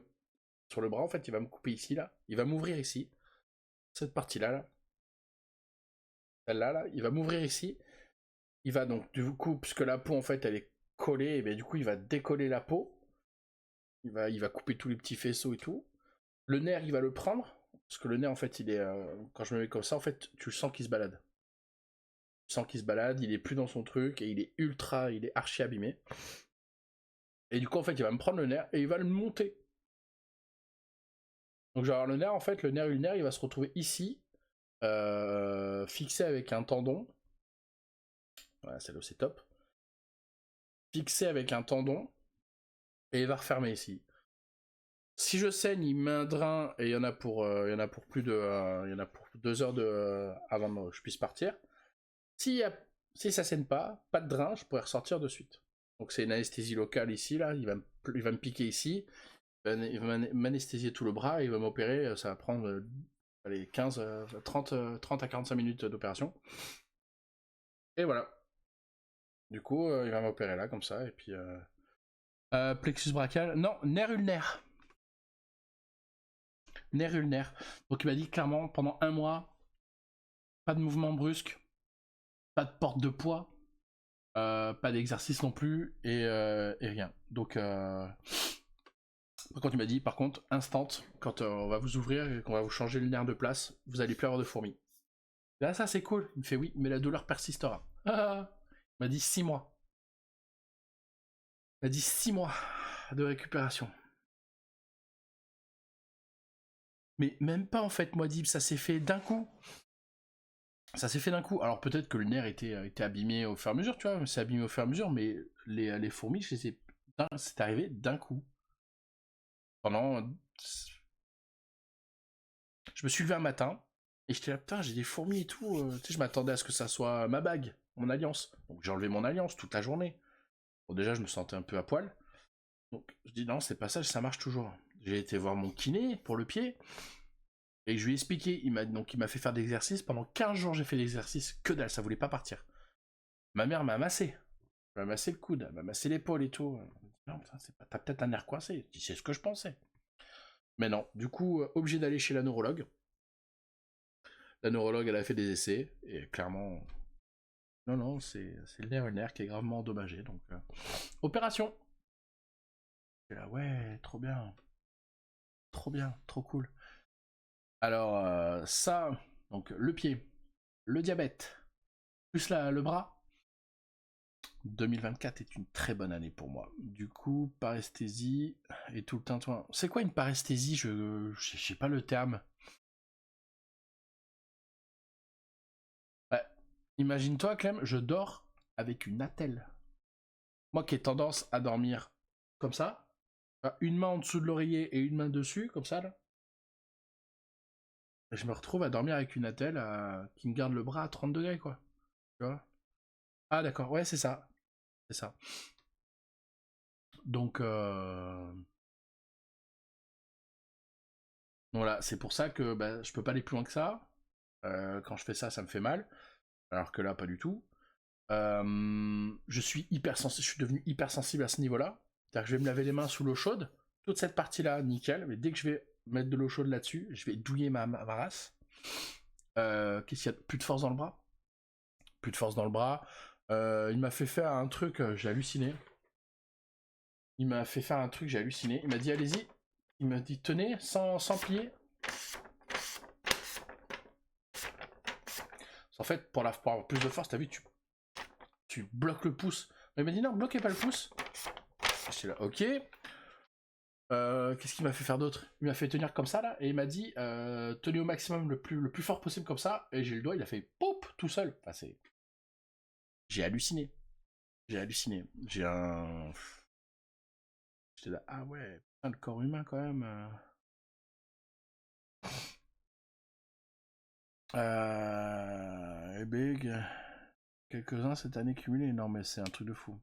sur le bras, en fait, il va me couper ici, là. Il va m'ouvrir ici. Cette partie-là, là. Celle-là, là. Il va m'ouvrir ici. Il va donc, du coup, puisque la peau, en fait, elle est collée, et bien du coup, il va décoller la peau. Il va couper tous les petits faisceaux et tout. Le nerf, il va le prendre. Parce que le nerf, en fait, il est... quand je me mets comme ça, en fait, tu le sens qu'il se balade. Tu sens qu'il se balade, il est plus dans son truc, et il est archi abîmé. Et du coup, en fait, il va me prendre le nerf, et il va le monter. Donc, je vais avoir le nerf, en fait, le nerf ulnaire, il va se retrouver ici, fixé avec un tendon. Voilà, celle-là, c'est top. Fixé avec un tendon, et il va refermer ici. Si je saigne, il met un drain, et il y en a pour plus de... il y en a pour 2 heures avant que je puisse partir. Si ça saigne pas de drain, je pourrais ressortir de suite. Donc c'est une anesthésie locale ici, là, il va me piquer ici, il va m'anesthésier tout le bras, et il va m'opérer, ça va prendre 30 à 45 minutes d'opération. Et voilà. Du coup, il va m'opérer là, comme ça, et puis... plexus brachial, non, nerf ulnaire. Nerf ulnaire. Donc il m'a dit clairement, pendant 1 mois, pas de mouvement brusque, pas de porte de poids, pas d'exercice non plus, et rien. Donc, par contre, il m'a dit, par contre, instant, quand on va vous ouvrir et qu'on va vous changer le nerf de place, vous allez plus avoir de fourmis. Là, ça c'est cool. Il me fait oui, mais la douleur persistera. Il m'a dit 6 mois. Il m'a dit 6 mois de récupération. Mais même pas en fait, moi, Dib, ça s'est fait d'un coup. Ça s'est fait d'un coup. Alors peut-être que le nerf était abîmé au fur et à mesure, tu vois, c'est abîmé au fur et à mesure, mais les fourmis, c'est arrivé d'un coup. Pendant... Je me suis levé un matin, et j'étais là, putain, j'ai des fourmis et tout. Tu sais, je m'attendais à ce que ça soit ma bague, mon alliance. Donc j'ai enlevé mon alliance toute la journée. Bon, déjà, je me sentais un peu à poil. Donc je dis, non, c'est pas ça, ça marche toujours. J'ai été voir mon kiné pour le pied. Et je lui ai expliqué, il m'a fait faire des exercices. Pendant 15 jours, j'ai fait des exercices, que dalle, ça voulait pas partir. Ma mère m'a massé. Elle m'a massé le coude, elle m'a massé l'épaule et tout. Non, t'as peut-être un nerf coincé. Je dis, c'est ce que je pensais. Mais non, du coup, obligé d'aller chez la neurologue. La neurologue, elle a fait des essais, et clairement, non, c'est le nerf ulnaire qui est gravement endommagé. Donc, opération. Et là, ouais, trop bien, trop cool. Alors, ça, donc le pied, le diabète, plus le bras. 2024 est une très bonne année pour moi. Du coup, paresthésie et tout le tintouin. C'est quoi une paresthésie? Je sais pas le terme. Bah, imagine-toi, Clem, je dors avec une attelle. Moi qui ai tendance à dormir comme ça, une main en dessous de l'oreiller et une main dessus, comme ça, là. Et je me retrouve à dormir avec une attelle qui me garde le bras à 30 degrés, quoi. Tu vois? Ah d'accord, ouais, c'est ça. C'est ça. Donc, voilà, c'est pour ça que bah, je peux pas aller plus loin que ça. Quand je fais ça, ça me fait mal. Alors que là, pas du tout. Je suis devenu hypersensible à ce niveau-là. C'est-à-dire que je vais me laver les mains sous l'eau chaude. Toute cette partie-là, nickel. Mais dès que je vais mettre de l'eau chaude là-dessus, je vais douiller ma race. Qu'est-ce qu'il y a? Plus de force dans le bras. Plus de force dans le bras. Il m'a fait faire un truc, j'ai halluciné. Il m'a fait faire un truc, j'ai halluciné. Il m'a dit, allez-y. Il m'a dit, tenez, sans plier. En fait, pour avoir plus de force, t'as vu, tu bloques le pouce. Mais il m'a dit, non, bloquez pas le pouce. J'étais là, ok. Qu'est-ce qu'il m'a fait faire d'autre? Il m'a fait tenir comme ça là, et il m'a dit tenez au maximum le plus fort possible comme ça, et j'ai le doigt, il a fait pop tout seul. Enfin, j'ai halluciné. J'ai un. J'étais là, ah ouais, putain, le corps humain quand même. Et big. Quelques-uns cette année cumulés, non mais c'est un truc de fou.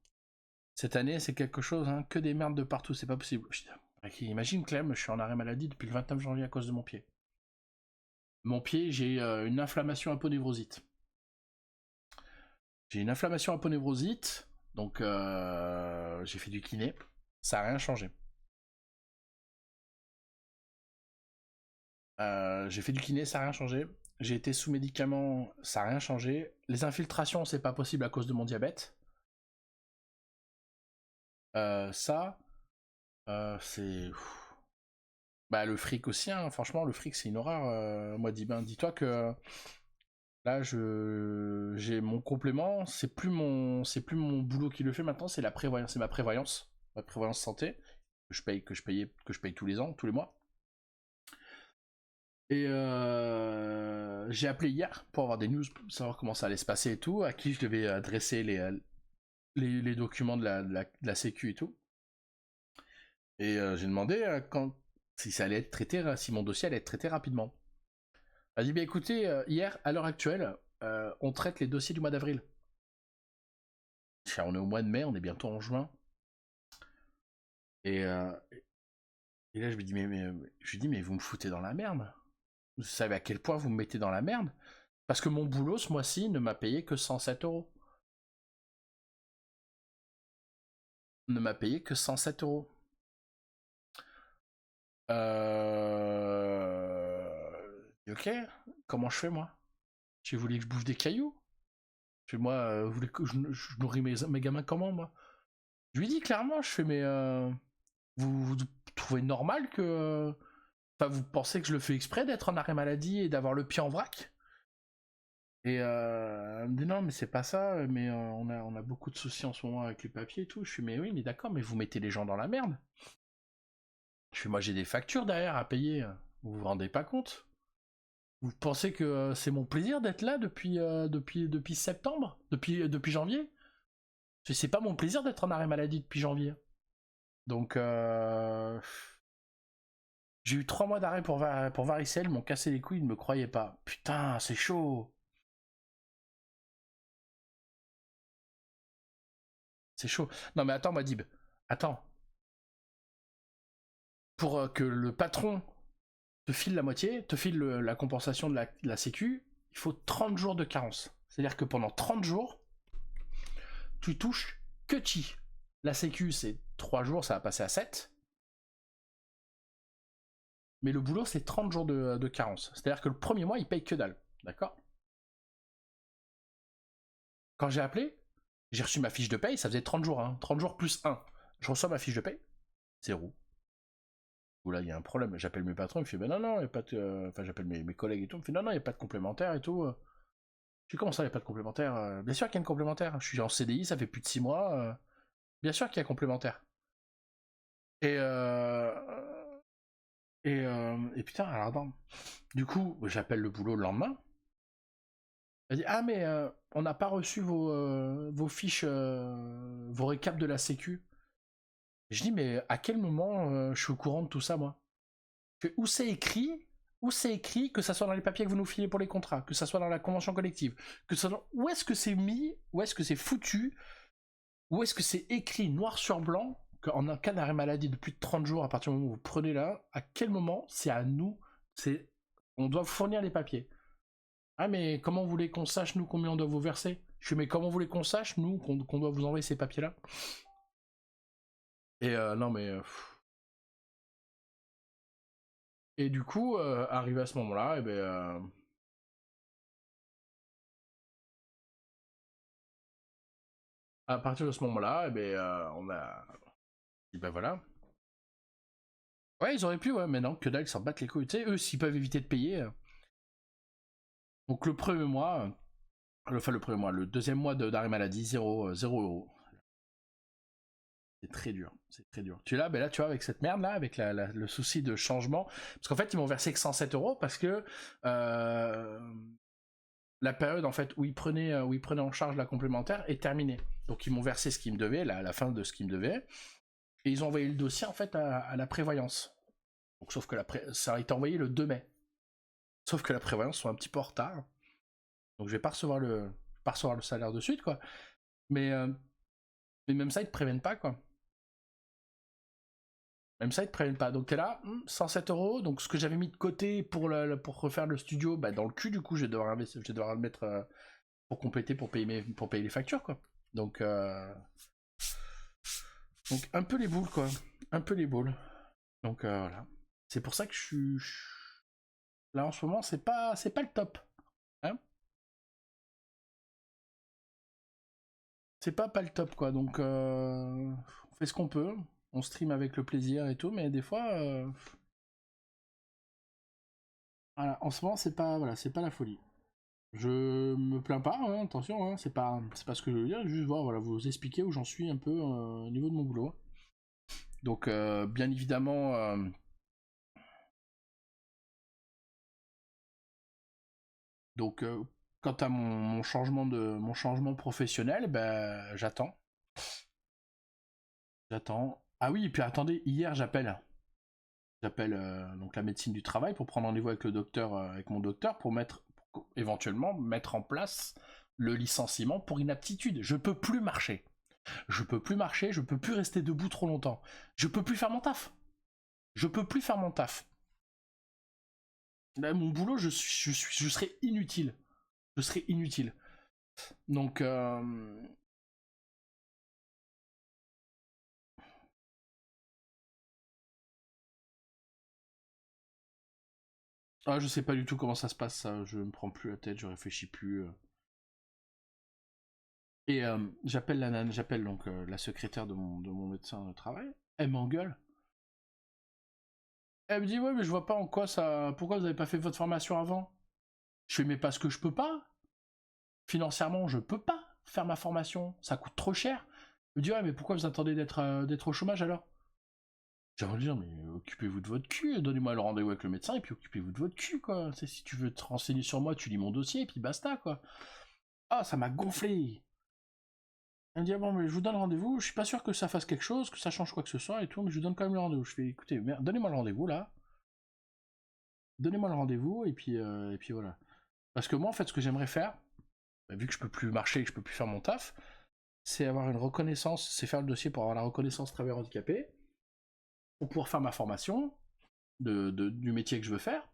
Cette année, c'est quelque chose, hein, que des merdes de partout, c'est pas possible. Imagine Clem, je suis en arrêt maladie depuis le 29 janvier à cause de mon pied. Mon pied, j'ai une inflammation aponevrosite. J'ai une inflammation aponevrosite, donc j'ai fait du kiné, ça n'a rien changé. J'ai fait du kiné, ça n'a rien changé. J'ai été sous médicaments, ça n'a rien changé. Les infiltrations, c'est pas possible à cause de mon diabète. Ça, c'est... Bah le fric aussi, hein. Franchement, le fric, c'est une horreur. Moi, dis-toi que là, j'ai mon complément, c'est plus mon boulot qui le fait maintenant, c'est la prévoyance, c'est ma prévoyance santé que je paye tous les ans, tous les mois. Et j'ai appelé hier pour avoir des news, pour savoir comment ça allait se passer et tout, à qui je devais adresser les documents de la sécu et tout. Et j'ai demandé si ça allait être traité, si mon dossier allait être traité rapidement. Elle a dit, bah écoutez, hier, à l'heure actuelle, on traite les dossiers du mois d'avril. On est au mois de mai, on est bientôt en juin. Et là, je lui dis, mais vous me foutez dans la merde. Vous savez à quel point vous me mettez dans la merde? Parce que mon boulot, ce mois-ci, ne m'a payé que 107 euros. Ne m'a payé que 107 euros. Ok, comment je fais, moi? Tu voulais que je bouffe des cailloux? Moi, vous voulez que je nourris mes gamins comment, moi? Je lui dis clairement, je fais, mais vous trouvez normal que... Enfin, vous pensez que je le fais exprès d'être en arrêt maladie et d'avoir le pied en vrac? Et elle me dit non, mais c'est pas ça, mais on a beaucoup de soucis en ce moment avec les papiers et tout. Je suis, mais oui, mais d'accord, mais vous mettez les gens dans la merde. Je suis, moi j'ai des factures derrière à payer, vous vous rendez pas compte? Vous pensez que c'est mon plaisir d'être là depuis septembre? Depuis janvier? C'est pas mon plaisir d'être en arrêt maladie depuis janvier. Donc j'ai eu 3 mois d'arrêt pour varicelle, ils m'ont cassé les couilles, ils ne me croyaient pas. Putain, c'est chaud. C'est chaud. Non mais attends, Madib. Attends. Pour que le patron te file la moitié, te file la compensation de la sécu, il faut 30 jours de carence. C'est-à-dire que pendant 30 jours, tu touches que chi. La sécu, c'est 3 jours, ça va passer à 7. Mais le boulot, c'est 30 jours de carence. C'est-à-dire que le premier mois, il paye que dalle. D'accord? Quand j'ai appelé, j'ai reçu ma fiche de paye, ça faisait 30 jours. Hein. 30 jours plus 1. Je reçois ma fiche de paye, 0. Où là, il y a un problème. J'appelle mes patrons, il me fait, ben non, non, il n'y a pas de... Enfin, j'appelle mes collègues et tout, il me fait, non, non, il n'y a pas de complémentaire et tout. Je dis, comment ça, il n'y a pas de complémentaire? Bien sûr qu'il y a une complémentaire. Je suis en CDI, ça fait plus de 6 mois. Bien sûr qu'il y a complémentaire. Et et putain, alors attends. Du coup, j'appelle le boulot le lendemain. Elle dit, ah mais on n'a pas reçu vos fiches, vos récaps de la sécu. Je dis, mais à quel moment je suis au courant de tout ça, moi? Où c'est écrit? Où c'est écrit, que ça soit dans les papiers que vous nous filez pour les contrats, que ça soit dans la convention collective, que ça soit... Où est-ce que c'est mis? Où est-ce que c'est foutu? Où est-ce que c'est écrit noir sur blanc qu'en un cas d'arrêt maladie de plus de 30 jours, à partir du moment où vous prenez là, à quel moment c'est à nous, on doit fournir les papiers? Ah mais comment vous voulez qu'on sache nous combien on doit vous verser? Je suis, mais comment vous voulez qu'on sache nous qu'on doit vous envoyer ces papiers là? Et non mais et du coup arrivé à ce moment là, et ben à partir de ce moment là, et ben on a et ben voilà. Ouais, ils auraient pu, ouais, mais non, que dalle, ils s'en battent les couilles. Tu sais, eux, s'ils peuvent éviter de payer. Donc le premier mois, enfin le premier mois, le deuxième mois d'arrêt maladie, 0 euros. C'est très dur, c'est très dur. Tu es là, ben là, tu vois, avec cette merde là, avec le souci de changement, parce qu'en fait, ils m'ont versé que 107 euros parce que la période en fait où ils prenaient en charge la complémentaire est terminée. Donc ils m'ont versé ce qu'ils me devaient, la fin de ce qu'ils me devaient, et ils ont envoyé le dossier en fait à la prévoyance. Donc, sauf que ça a été envoyé le 2 mai. Sauf que la prévoyance sont un petit peu en retard. Donc je vais pas recevoir le salaire de suite, quoi. Mais même ça, ils te préviennent pas, quoi. Même ça, ils te préviennent pas. Donc t'es là, 107 euros. Donc ce que j'avais mis de côté pour refaire le studio, bah, dans le cul, du coup, je vais devoir le mettre pour compléter, pour payer les factures, quoi. Donc un peu les boules, quoi. Un peu les boules. Donc voilà. C'est pour ça que je suis... Là en ce moment, c'est pas le top. Hein, c'est pas le top quoi. Donc on fait ce qu'on peut. On stream avec le plaisir et tout, mais des fois, voilà, en ce moment, c'est pas, voilà, c'est pas la folie. Je me plains pas, hein, attention, hein, c'est pas ce que je veux dire, juste voir, voilà, vous expliquer où j'en suis un peu au niveau de mon boulot. Donc, bien évidemment, donc, quant à mon changement professionnel, ben, j'attends. J'attends. Ah oui, et puis attendez, hier, j'appelle donc la médecine du travail pour prendre rendez-vous avec le docteur, avec mon docteur, pour éventuellement mettre en place le licenciement pour inaptitude. Je peux plus marcher. Je peux plus marcher, je peux plus rester debout trop longtemps. Je peux plus faire mon taf. Je peux plus faire mon taf. Là, mon boulot, je serais inutile. Je serais inutile. Donc, je sais pas du tout comment ça se passe, ça. Je me prends plus la tête, je réfléchis plus. Et j'appelle donc la secrétaire de mon médecin de travail. Elle m'engueule. Elle me dit ouais mais je vois pas en quoi ça. Pourquoi vous avez pas fait votre formation avant? Je fais mais parce que je peux pas. Financièrement je peux pas faire ma formation. Ça coûte trop cher. Elle me dit ouais mais pourquoi vous attendez d'être au chômage alors? J'ai envie de dire mais occupez-vous de votre cul. Donnez-moi le rendez-vous avec le médecin et puis occupez-vous de votre cul quoi. C'est si tu veux te renseigner sur moi tu lis mon dossier et puis basta quoi. Ah ça m'a gonflé. Elle me dit ah bon mais je vous donne rendez-vous. Je suis pas sûr que ça fasse quelque chose, que ça change quoi que ce soit et tout mais je vous donne quand même le rendez-vous. Je fais écoutez merde, donnez-moi le rendez-vous là. Donnez-moi le rendez-vous et puis voilà. Parce que moi, en fait, ce que j'aimerais faire, bah, vu que je peux plus marcher, que je peux plus faire mon taf, c'est avoir une reconnaissance, c'est faire le dossier pour avoir la reconnaissance travailleur handicapé, pour pouvoir faire ma formation du métier que je veux faire,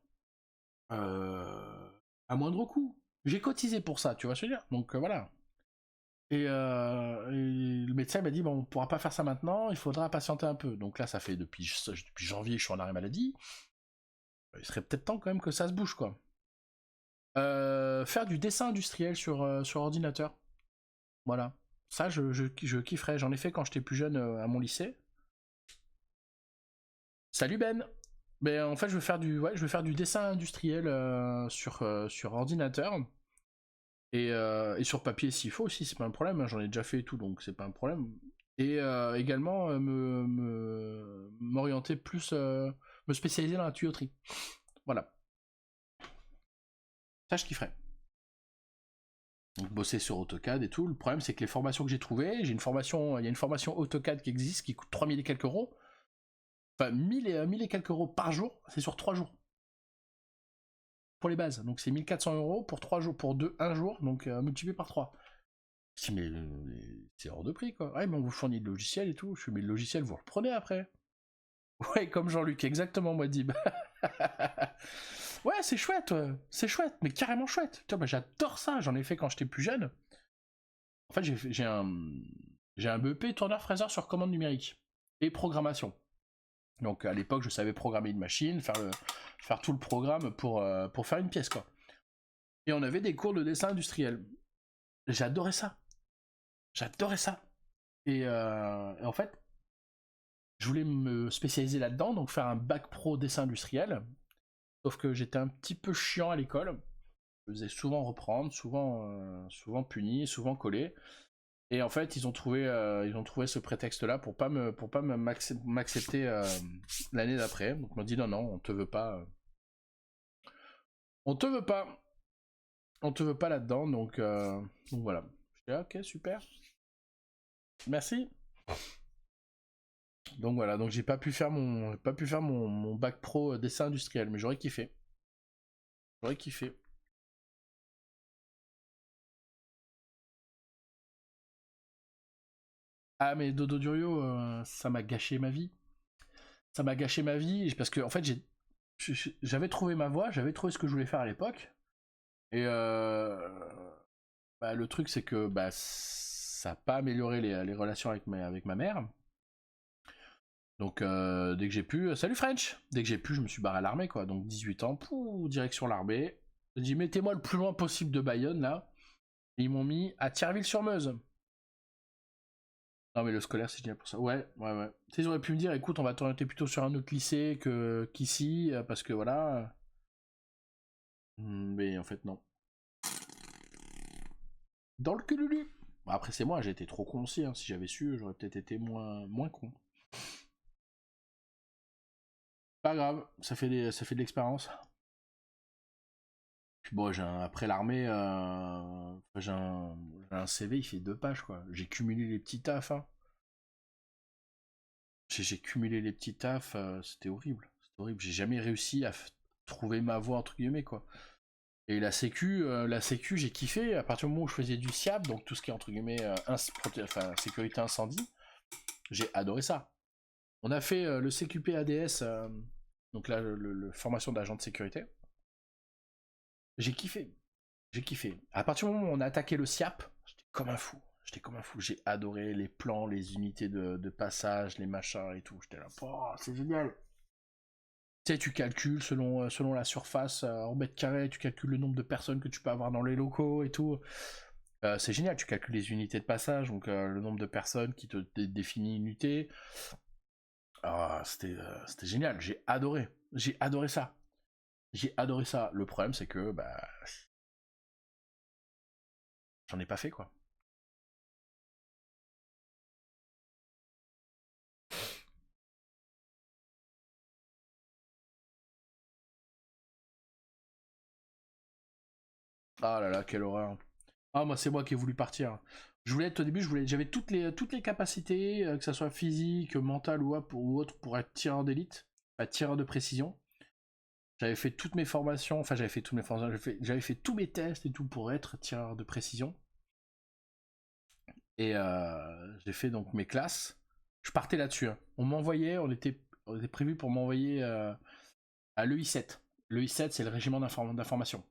euh, à moindre coût. J'ai cotisé pour ça, tu vois ce que je veux dire. Donc voilà. Et le médecin m'a dit bon, on pourra pas faire ça maintenant, il faudra patienter un peu. Donc là, ça fait depuis janvier, je suis en arrêt maladie. Il serait peut-être temps quand même que ça se bouge quoi. Faire du dessin industriel sur ordinateur. Voilà. Ça, je kifferais. J'en ai fait quand j'étais plus jeune à mon lycée. Salut Ben. Ben en fait, je veux faire du dessin industriel sur ordinateur et sur papier s'il faut aussi. C'est pas un problème. Hein, j'en ai déjà fait et tout, donc c'est pas un problème. Et également m'orienter plus, me spécialiser dans la tuyauterie. Voilà. Ça, je kifferais. Donc bosser sur AutoCAD et tout. Le problème c'est que les formations que j'ai trouvées, il y a une formation AutoCAD qui existe qui coûte 3000 et quelques euros. Enfin 1000 et quelques euros par jour, c'est sur 3 jours. Pour les bases. Donc c'est 1400 euros pour 3 jours, pour un jour, donc multiplié par 3. Je dis mais c'est hors de prix quoi. Ouais mais on vous fournit le logiciel et tout. Je fais mais le logiciel vous le reprenez après. Ouais comme Jean-Luc, exactement moi Dib. Ouais c'est chouette, mais carrément chouette. Putain, bah, j'adore ça, j'en ai fait quand j'étais plus jeune. En fait, j'ai un BEP tourneur-fraiseur sur commande numérique et programmation. Donc à l'époque, je savais programmer une machine, faire tout le programme pour faire une pièce quoi. Et on avait des cours de dessin industriel. J'adorais ça. J'adorais ça. Et en fait, je voulais me spécialiser là-dedans, donc faire un bac pro dessin industriel. Sauf que j'étais un petit peu chiant à l'école. Je me faisais souvent reprendre, souvent puni, souvent collé. Et en fait, ils ont trouvé ce prétexte-là pour pas m'accepter l'année d'après. Donc, ils m'ont dit non, non, on te veut pas. On te veut pas. On te veut pas là-dedans. Donc voilà. Je dis, ok, super. Merci. Donc voilà. Donc j'ai pas pu faire mon bac pro dessin industriel, mais j'aurais kiffé. J'aurais kiffé. Ah mais Dodo Durio, ça m'a gâché ma vie. Ça m'a gâché ma vie parce que en fait j'avais trouvé ma voie, j'avais trouvé ce que je voulais faire à l'époque. Et bah, le truc, c'est que bah, ça n'a pas amélioré les relations avec ma mère. Donc dès que j'ai pu, salut French. Dès que j'ai pu, je me suis barré à l'armée quoi. Donc 18 ans, pou, direction l'armée. J'ai dit mettez-moi le plus loin possible de Bayonne là. Et ils m'ont mis à Thierville-sur-Meuse. Non mais le scolaire c'est génial pour ça. Ouais. Tu sais, ils auraient pu me dire écoute on va t'orienter plutôt sur un autre lycée qu'ici parce que voilà. Mais en fait non. Dans le cululu. Bon, après c'est moi, j'ai été trop con aussi. Hein. Si j'avais su, j'aurais peut-être été moins con. Pas grave, ça fait de l'expérience. Puis bon, après l'armée, j'ai un CV, il fait 2 pages quoi. J'ai cumulé les petits tafs. Hein. J'ai cumulé les petits tafs, c'était horrible. C'était horrible. J'ai jamais réussi à trouver ma voie entre guillemets quoi. Et la sécu, j'ai kiffé à partir du moment où je faisais du SIAP, donc tout ce qui est entre guillemets sécurité incendie, j'ai adoré ça. On a fait le CQP ADS, donc là le formation d'agent de sécurité. J'ai kiffé. J'ai kiffé. À partir du moment où on a attaqué le SIAP, j'étais comme un fou. J'ai adoré les plans, les unités de passage, les machins et tout. J'étais là, oh, c'est génial. Tu sais, tu calcules selon la surface en mètres carrés, tu calcules le nombre de personnes que tu peux avoir dans les locaux et tout. C'est génial, tu calcules les unités de passage, donc le nombre de personnes qui te définit une unité. C'était génial, j'ai adoré ça. J'ai adoré ça. Le problème, c'est que j'en ai pas fait quoi. Ah là là, quelle horreur. Ah moi c'est moi qui ai voulu partir. Je voulais être au début, j'avais toutes les capacités, que ça soit physique, mentale ou autre, pour être tireur d'élite, tireur de précision. J'avais fait toutes mes formations, j'avais fait tous mes tests et tout pour être tireur de précision. Et j'ai fait donc mes classes. Je partais là-dessus. Hein. On était prévu pour m'envoyer à l'EI7. L'EI7 c'est le régiment d'information.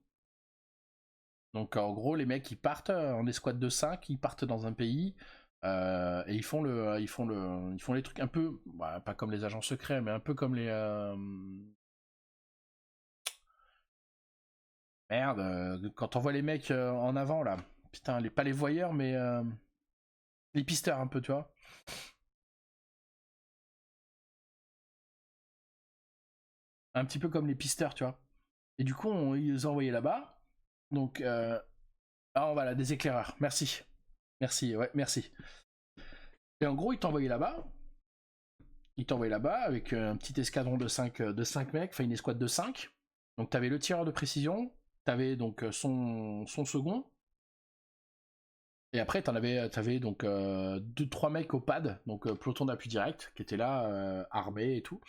Donc en gros, les mecs ils partent en escouade de 5, ils partent dans un pays et ils font les trucs un peu, pas comme les agents secrets, mais un peu comme les merde, quand on voit les mecs en avant là, putain, pas les voyeurs, mais les pisteurs un peu, tu vois. Un petit peu comme les pisteurs, tu vois. Et du coup, ils les ont envoyés là-bas. Donc, voilà, des éclaireurs. Merci. Merci, ouais, merci. Et en gros, ils t'envoyaient là-bas. Avec un petit escadron de 5 mecs, enfin une escouade de 5. Donc t'avais le tireur de précision, t'avais donc son second, et après t'avais donc 2-3 mecs au pad, donc peloton d'appui direct, qui étaient là, armés et tout.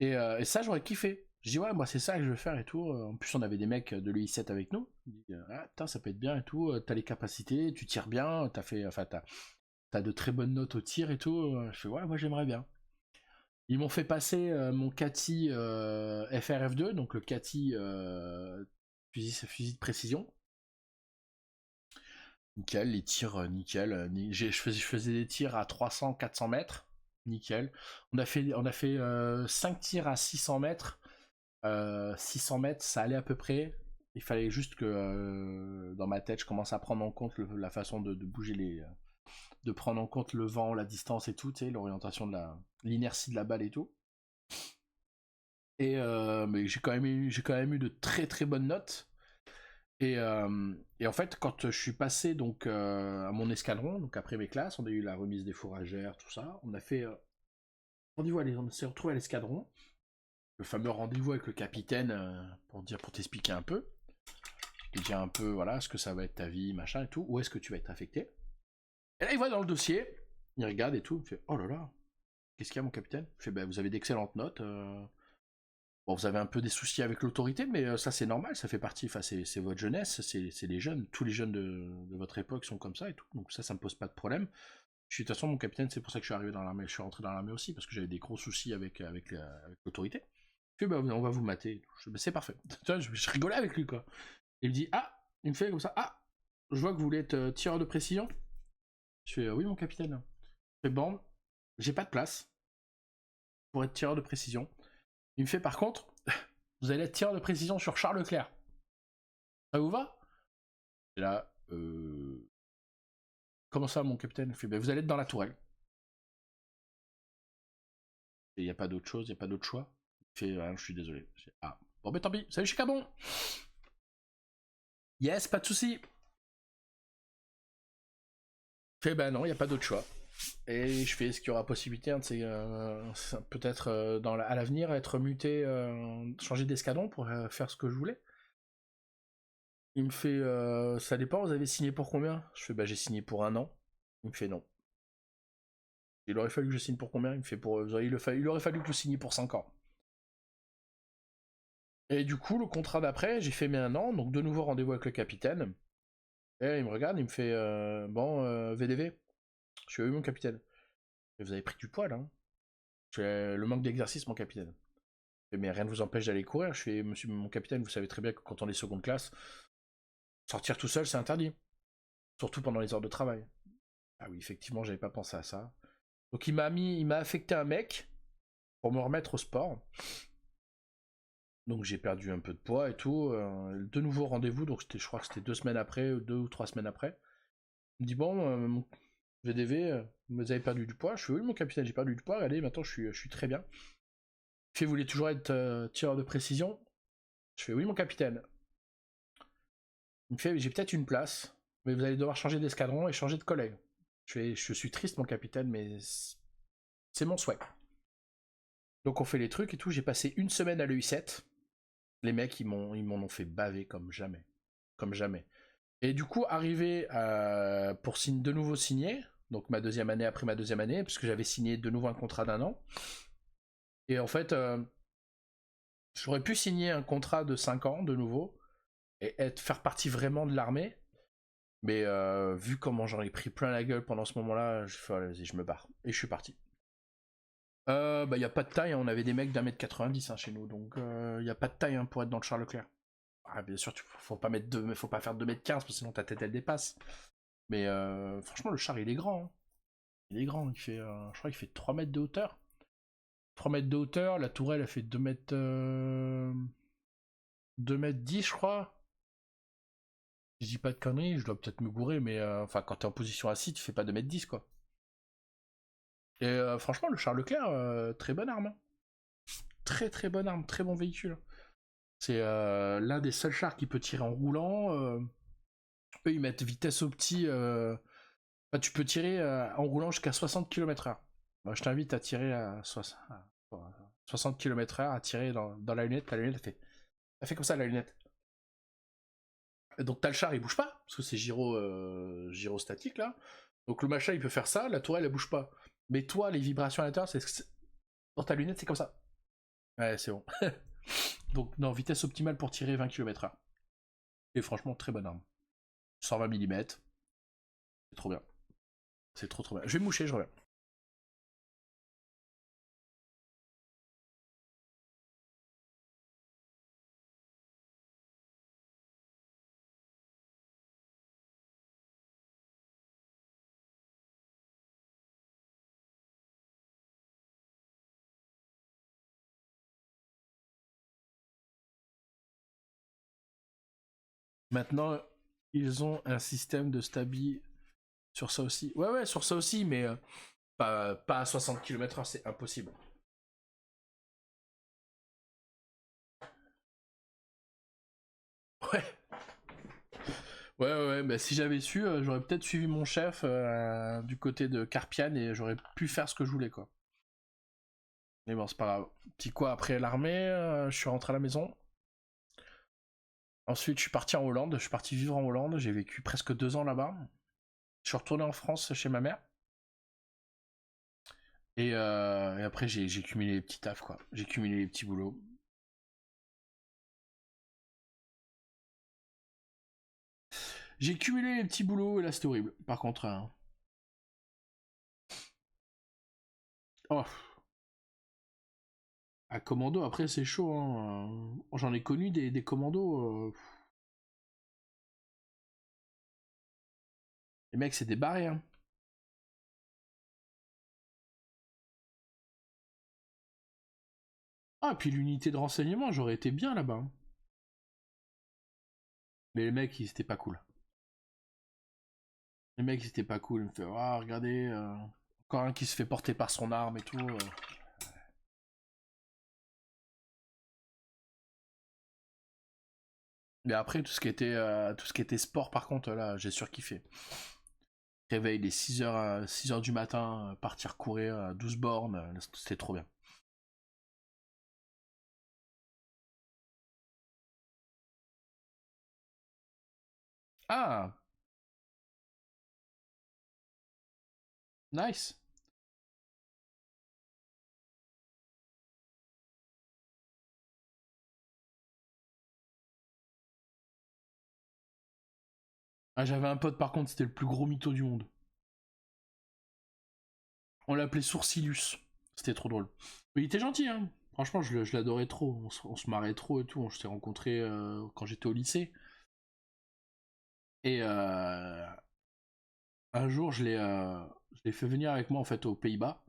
Et ça j'aurais kiffé. Je dis ouais moi c'est ça que je veux faire et tout. En plus on avait des mecs de l'EI7 avec nous. Ah putain ça peut être bien et tout, t'as les capacités, tu tires bien, t'as de très bonnes notes au tir et tout. Je fais ouais moi j'aimerais bien. Ils m'ont fait passer mon CATI FRF2, donc le CATI fusil de précision. Nickel, les tirs, nickel. Je faisais des tirs à 300-400 mètres. Nickel. On a fait 5 tirs à 600 mètres. 600 mètres, ça allait à peu près. Il fallait juste que dans ma tête, je commence à prendre en compte la façon de bouger de prendre en compte le vent, la distance et tout, tu sais, l'orientation de l'inertie de la balle et tout. Et mais j'ai quand même eu de très très bonnes notes. Et en fait, quand je suis passé donc à mon escadron, donc après mes classes, on a eu la remise des fourragères, tout ça. On a fait rendez-vous, on s'est retrouvé à l'escadron. Le fameux rendez-vous avec le capitaine pour t'expliquer un peu, et dire un peu voilà ce que ça va être ta vie, machin et tout, où est-ce que tu vas être affecté. Et là, il voit dans le dossier, il regarde et tout, il fait oh là là, qu'est-ce qu'il y a mon capitaine? Je fais ben vous avez d'excellentes notes. Bon, vous avez un peu des soucis avec l'autorité, mais ça c'est normal, ça fait partie, enfin c'est votre jeunesse, c'est les jeunes, tous les jeunes de votre époque sont comme ça et tout, donc ça me pose pas de problème. De toute façon mon capitaine, c'est pour ça que je suis arrivé dans l'armée, je suis rentré dans l'armée aussi, parce que j'avais des gros soucis avec l'autorité. Puis bah on va vous mater. C'est parfait. Je rigolais avec lui quoi. Il me dit il me fait comme ça, je vois que vous voulez être tireur de précision. Je fais oui mon capitaine. Je fais bon, j'ai pas de place. pour être tireur de précision. Il me fait par contre, vous allez être tireur de précision sur Charles Leclerc. Ça vous va? Et là, comment ça, mon capitaine? Il fait, ben, vous allez être dans la tourelle. Et il n'y a pas d'autre chose, il n'y a pas d'autre choix. Il fait, ah, je suis désolé. Ah, bon, ben tant pis, salut Chicabon! Yes, pas de soucis. Fait, ben non, il n'y a pas d'autre choix. Et je fais, est-ce qu'il y aura possibilité, hein, peut-être à l'avenir, être muté, changer d'escadron pour faire ce que je voulais? Il me fait, ça dépend, vous avez signé pour combien? Je fais, bah j'ai signé pour 1 an. Il me fait non. Il aurait fallu que je signe pour combien? Il me fait il aurait fallu que je signe pour 5 ans. Et du coup, le contrat d'après, j'ai fait mes 1 an, donc de nouveau rendez-vous avec le capitaine. Et il me regarde, il me fait, bon, VDV. Je suis oui, mon capitaine. Et vous avez pris du poids là, hein. Je fais, le manque d'exercice, mon capitaine. Mais rien ne vous empêche d'aller courir. Je fais, monsieur mon capitaine, vous savez très bien que quand on est seconde classe, sortir tout seul, c'est interdit. Surtout pendant les heures de travail. Ah oui, effectivement, j'avais pas pensé à ça. Donc il m'a affecté un mec pour me remettre au sport. Donc j'ai perdu un peu de poids et tout. De nouveau rendez-vous, donc je crois que c'était 2 semaines après, 2 ou 3 semaines après. Il me dit bon, mon VDV, vous avez perdu du poids? Je fais oui mon capitaine, j'ai perdu du poids, regardez, maintenant je suis très bien. Il fait, vous voulez toujours être tireur de précision? Je fais oui mon capitaine. Il me fait, j'ai peut-être une place, mais vous allez devoir changer d'escadron et changer de collègue. Je suis triste mon capitaine, mais c'est mon souhait. Donc on fait les trucs et tout, j'ai passé une semaine à l'EI7. Les mecs, ils m'en ont fait baver comme jamais. Comme jamais. Et du coup, arrivé pour de nouveau signer, donc ma deuxième année après ma deuxième année, puisque j'avais signé de nouveau un contrat d'1 an. Et en fait, j'aurais pu signer un contrat de 5 ans de nouveau, et faire partie vraiment de l'armée. Mais vu comment j'en ai pris plein la gueule pendant ce moment-là, je fais, vas-y, je me barre. Et je suis parti. Bah, y a pas de taille, hein. On avait des mecs d'1m90 hein, chez nous, donc y a pas de taille hein, pour être dans le Charles Leclerc. Ah, bien sûr, faut pas faut pas faire 2m15 parce que sinon ta tête elle dépasse. Mais franchement, le char il est grand, hein. Il est grand, il fait, je crois qu'il fait 3 mètres de hauteur. 3 mètres de hauteur, la tourelle elle fait 2 mètres, 2 mètres 10 je crois. Je dis pas de conneries, je dois peut-être me gourer, mais enfin quand t'es en position assise, tu fais pas 2 mètres 10 quoi. Et franchement, le Charles Leclerc, très bonne arme, hein. Très très bonne arme, très bon véhicule. C'est l'un des seuls chars qui peut tirer en roulant. Eux, ils mettent vitesse opti. Enfin, tu peux tirer en roulant jusqu'à 60 km/h. Moi, je t'invite à tirer à 60 km/h, à tirer dans la lunette. La lunette, elle fait comme ça, la lunette. Et donc, t'as le char, il bouge pas, parce que c'est gyrostatique, là. Donc, le machin, il peut faire ça, la tourelle, elle bouge pas. Mais toi, les vibrations à l'intérieur, dans ta lunette, c'est comme ça. Ouais, c'est bon. Donc, non, vitesse optimale pour tirer 20 km/h. Et franchement, très bonne arme. 120 mm. C'est trop bien. C'est trop trop bien. Je vais me moucher, je reviens. Maintenant, ils ont un système de stabi sur ça aussi. Ouais, ouais, sur ça aussi, mais pas à 60 km/h, c'est impossible. Ouais, ouais, ouais, bah, si j'avais su, j'aurais peut-être suivi mon chef du côté de Carpiane et j'aurais pu faire ce que je voulais, quoi. Mais bon, c'est pas grave. Petit quoi, après l'armée, je suis rentré à la maison. Ensuite, je suis parti en Hollande, je suis parti vivre en Hollande, j'ai vécu presque 2 ans là-bas. Je suis retourné en France chez ma mère. Et après, j'ai cumulé les petits tafs, quoi. J'ai cumulé les petits boulots. J'ai cumulé les petits boulots et là, c'était horrible. Par contre, oh, à commando, après, c'est chaud, hein. J'en ai connu des commandos. Les mecs, c'est des barrés, hein. Ah, puis l'unité de renseignement, j'aurais été bien là-bas, hein. Mais les mecs, ils étaient pas cool. Les mecs, ils étaient pas cool. Ils me font, ah, regardez, encore un qui se fait porter par son arme et tout. Mais après, tout ce qui était sport, par contre, là, j'ai surkiffé. Réveil les 6h du matin, partir courir 12 bornes, c'était trop bien. Ah, nice. Ah, j'avais un pote, par contre, c'était le plus gros mytho du monde. On l'appelait Sourcilus. C'était trop drôle. Mais il était gentil, hein. Franchement, je l'adorais trop. On se marrait trop et tout. On s'était rencontrés quand j'étais au lycée. Et un jour, je l'ai fait venir avec moi en fait aux Pays-Bas.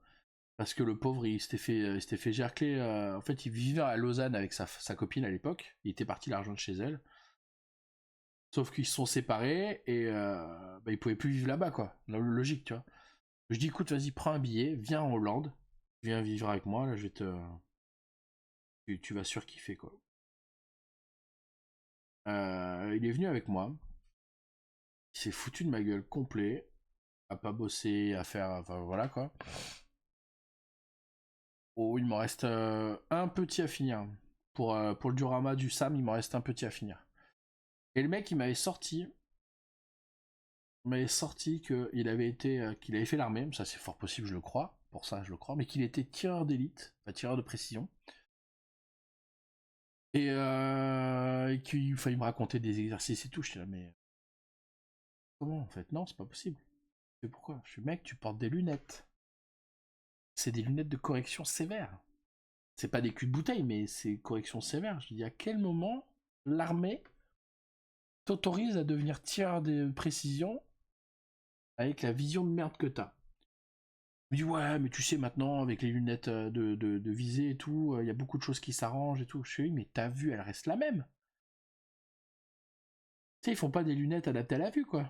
Parce que le pauvre, il s'était fait gercler. En fait, il vivait à Lausanne avec sa copine à l'époque. Il était parti la rejoindre chez elle. Sauf qu'ils se sont séparés et bah, il pouvait plus vivre là-bas, quoi. Logique, tu vois. Je dis, écoute, vas-y, prends un billet, viens en Hollande, viens vivre avec moi, là, je vais te. Tu vas surkiffer, quoi. Il est venu avec moi, il s'est foutu de ma gueule complet, à pas bosser, à faire. Enfin, voilà, quoi. Oh, il m'en reste un petit à finir. Pour le diorama du Sam, il m'en reste un petit à finir. Et le mec, il m'avait sorti qu'il avait fait l'armée, ça c'est fort possible, je le crois, pour ça je le crois, mais qu'il était tireur d'élite, enfin tireur de précision, et qu'il fallait me raconter des exercices et tout. J'étais là, mais comment en fait? Non, c'est pas possible. Mais pourquoi? Je suis mec, tu portes des lunettes. C'est des lunettes de correction sévère. C'est pas des culs de bouteille, mais c'est correction sévère. Je dis, à quel moment l'armée t'autorise à devenir tireur de précision avec la vision de merde que t'as? Il me dit ouais, mais tu sais maintenant avec les lunettes de visée et tout, il y a beaucoup de choses qui s'arrangent et tout. Je dis mais ta vue elle reste la même. Tu sais, ils font pas des lunettes adaptées à la vue quoi.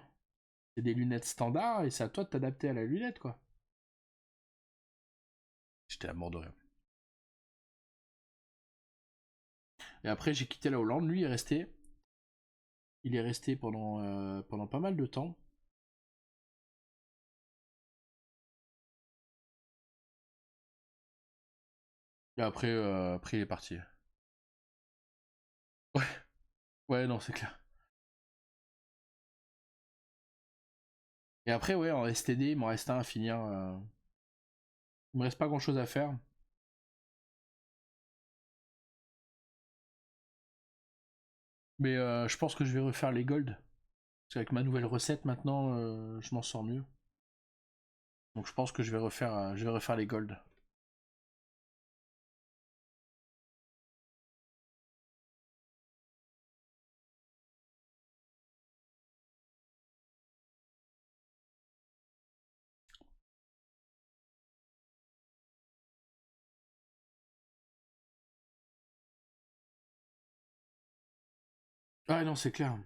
C'est des lunettes standards et c'est à toi de t'adapter à la lunette quoi. J'étais à mort de rire. Et après j'ai quitté la Hollande, lui il est resté pendant pas mal de temps. Et après il est parti. Ouais, ouais non c'est clair. Et après ouais en STD il m'en reste un à finir. Il me reste pas grand chose à faire. Mais je pense que je vais refaire les golds. Parce qu'avec ma nouvelle recette maintenant, je m'en sors mieux. Donc je pense que je vais refaire les golds. Ah non, c'est clair.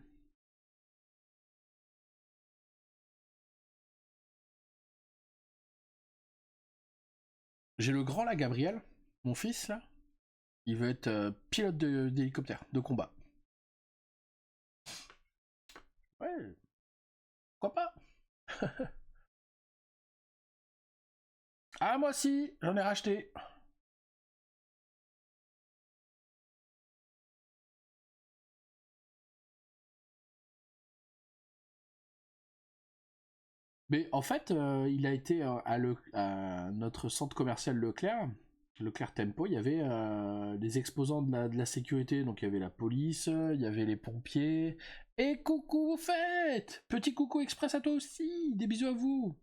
J'ai le grand là, Gabriel, mon fils là. Il veut être pilote d'hélicoptère, de combat. Ouais, pourquoi pas? Ah moi aussi, j'en ai racheté. Mais en fait, il a été à notre centre commercial Leclerc. Leclerc Tempo, il y avait des exposants de la sécurité, donc il y avait la police, il y avait les pompiers. Et coucou, vous faites! Petit coucou express à toi aussi! Des bisous à vous!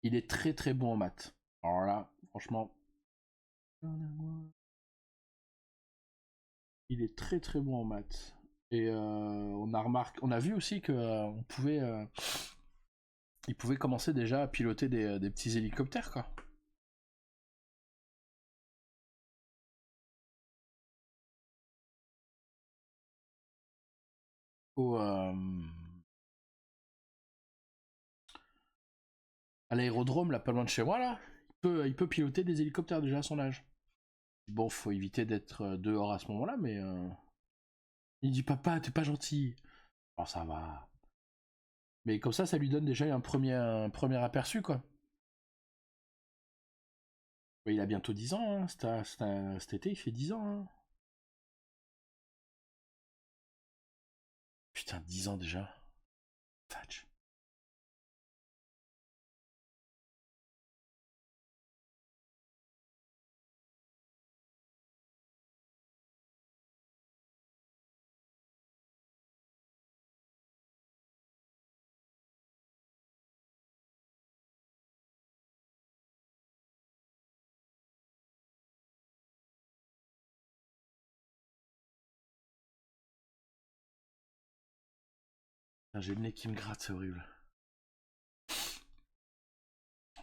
Il est très très bon en maths. Alors là, franchement, il est très très bon en maths. Et on a vu aussi que on pouvait ils pouvaient commencer déjà à piloter des petits hélicoptères, quoi. À l'aérodrome, là, pas loin de chez moi, là, il peut piloter des hélicoptères déjà à son âge. Bon, faut éviter d'être dehors à ce moment-là, mais... Il dit, papa, t'es pas gentil. Oh, ça va. Mais comme ça lui donne déjà un premier aperçu, quoi. Mais il a bientôt 10 ans, hein. Cet été, il fait 10 ans, hein. Putain, 10 ans déjà. Fatch. J'ai le nez qui me gratte, c'est horrible.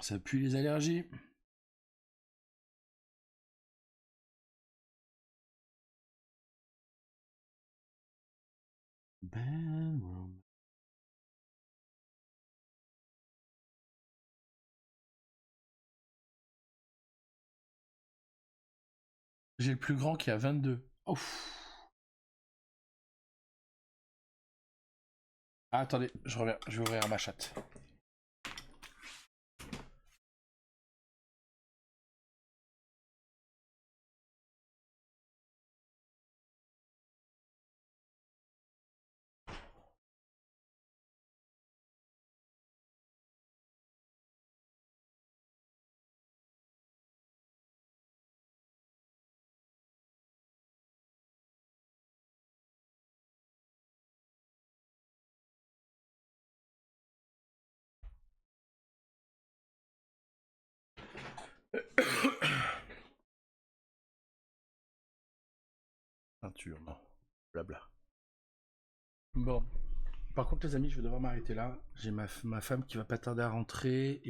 Ça pue les allergies. Ben... J'ai le plus grand qui a 22. Ouf. Ah, attendez, je reviens. Je vais ouvrir ma chatte. Peinture, non. Blabla. Bon. Par contre, les amis, je vais devoir m'arrêter là. J'ai ma femme qui va pas tarder à rentrer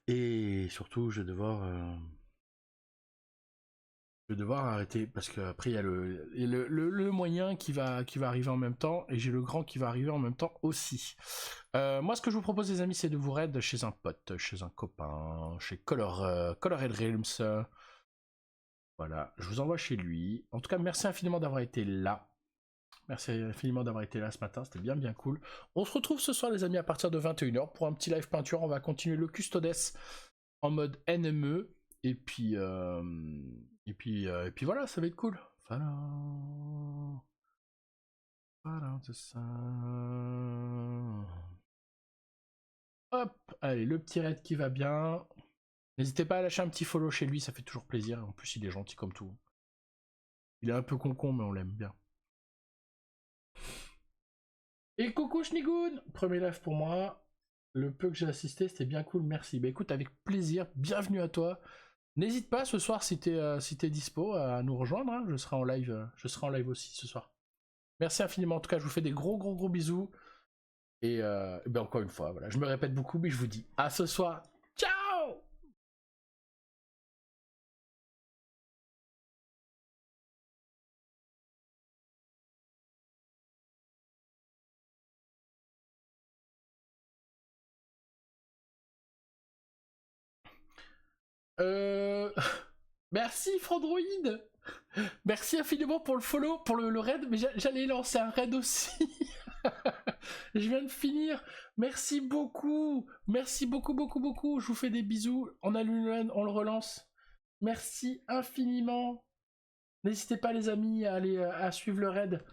et surtout, je vais devoir arrêter parce qu'après il y a le moyen qui va arriver en même temps et j'ai le grand qui va arriver en même temps aussi. Moi, ce que je vous propose, les amis, c'est de vous raid chez un pote, chez un copain, chez Colored Realms. Voilà, je vous envoie chez lui. En tout cas, merci infiniment d'avoir été là. Merci infiniment d'avoir été là ce matin, c'était bien cool. On se retrouve ce soir, les amis, à partir de 21h pour un petit live peinture. On va continuer le Custodes en mode NME. Et puis voilà, ça va être cool. Voilà. Voilà, c'est ça. Hop, allez, le petit raid qui va bien. N'hésitez pas à lâcher un petit follow chez lui, ça fait toujours plaisir. En plus, il est gentil comme tout. Il est un peu concon, mais on l'aime bien. Et coucou Schnigoun, premier live pour moi. Le peu que j'ai assisté, c'était bien cool, merci. Bah écoute, avec plaisir, bienvenue à toi. N'hésite pas ce soir si t'es dispo à nous rejoindre, hein. Je serai en live aussi ce soir. Merci infiniment, en tout cas je vous fais des gros bisous. Et ben encore une fois, voilà, je me répète beaucoup, mais je vous dis à ce soir. Ciao. Merci Frandroid. Merci infiniment pour le follow, pour le raid, mais j'allais lancer un raid aussi. Je viens de finir. Merci beaucoup. Merci beaucoup. Je vous fais des bisous. On allume le raid, on le relance. Merci infiniment. N'hésitez pas les amis à aller à suivre le raid.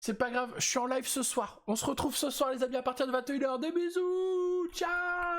C'est pas grave, je suis en live ce soir. On se retrouve ce soir les amis à partir de 21h. Des bisous. Ciao.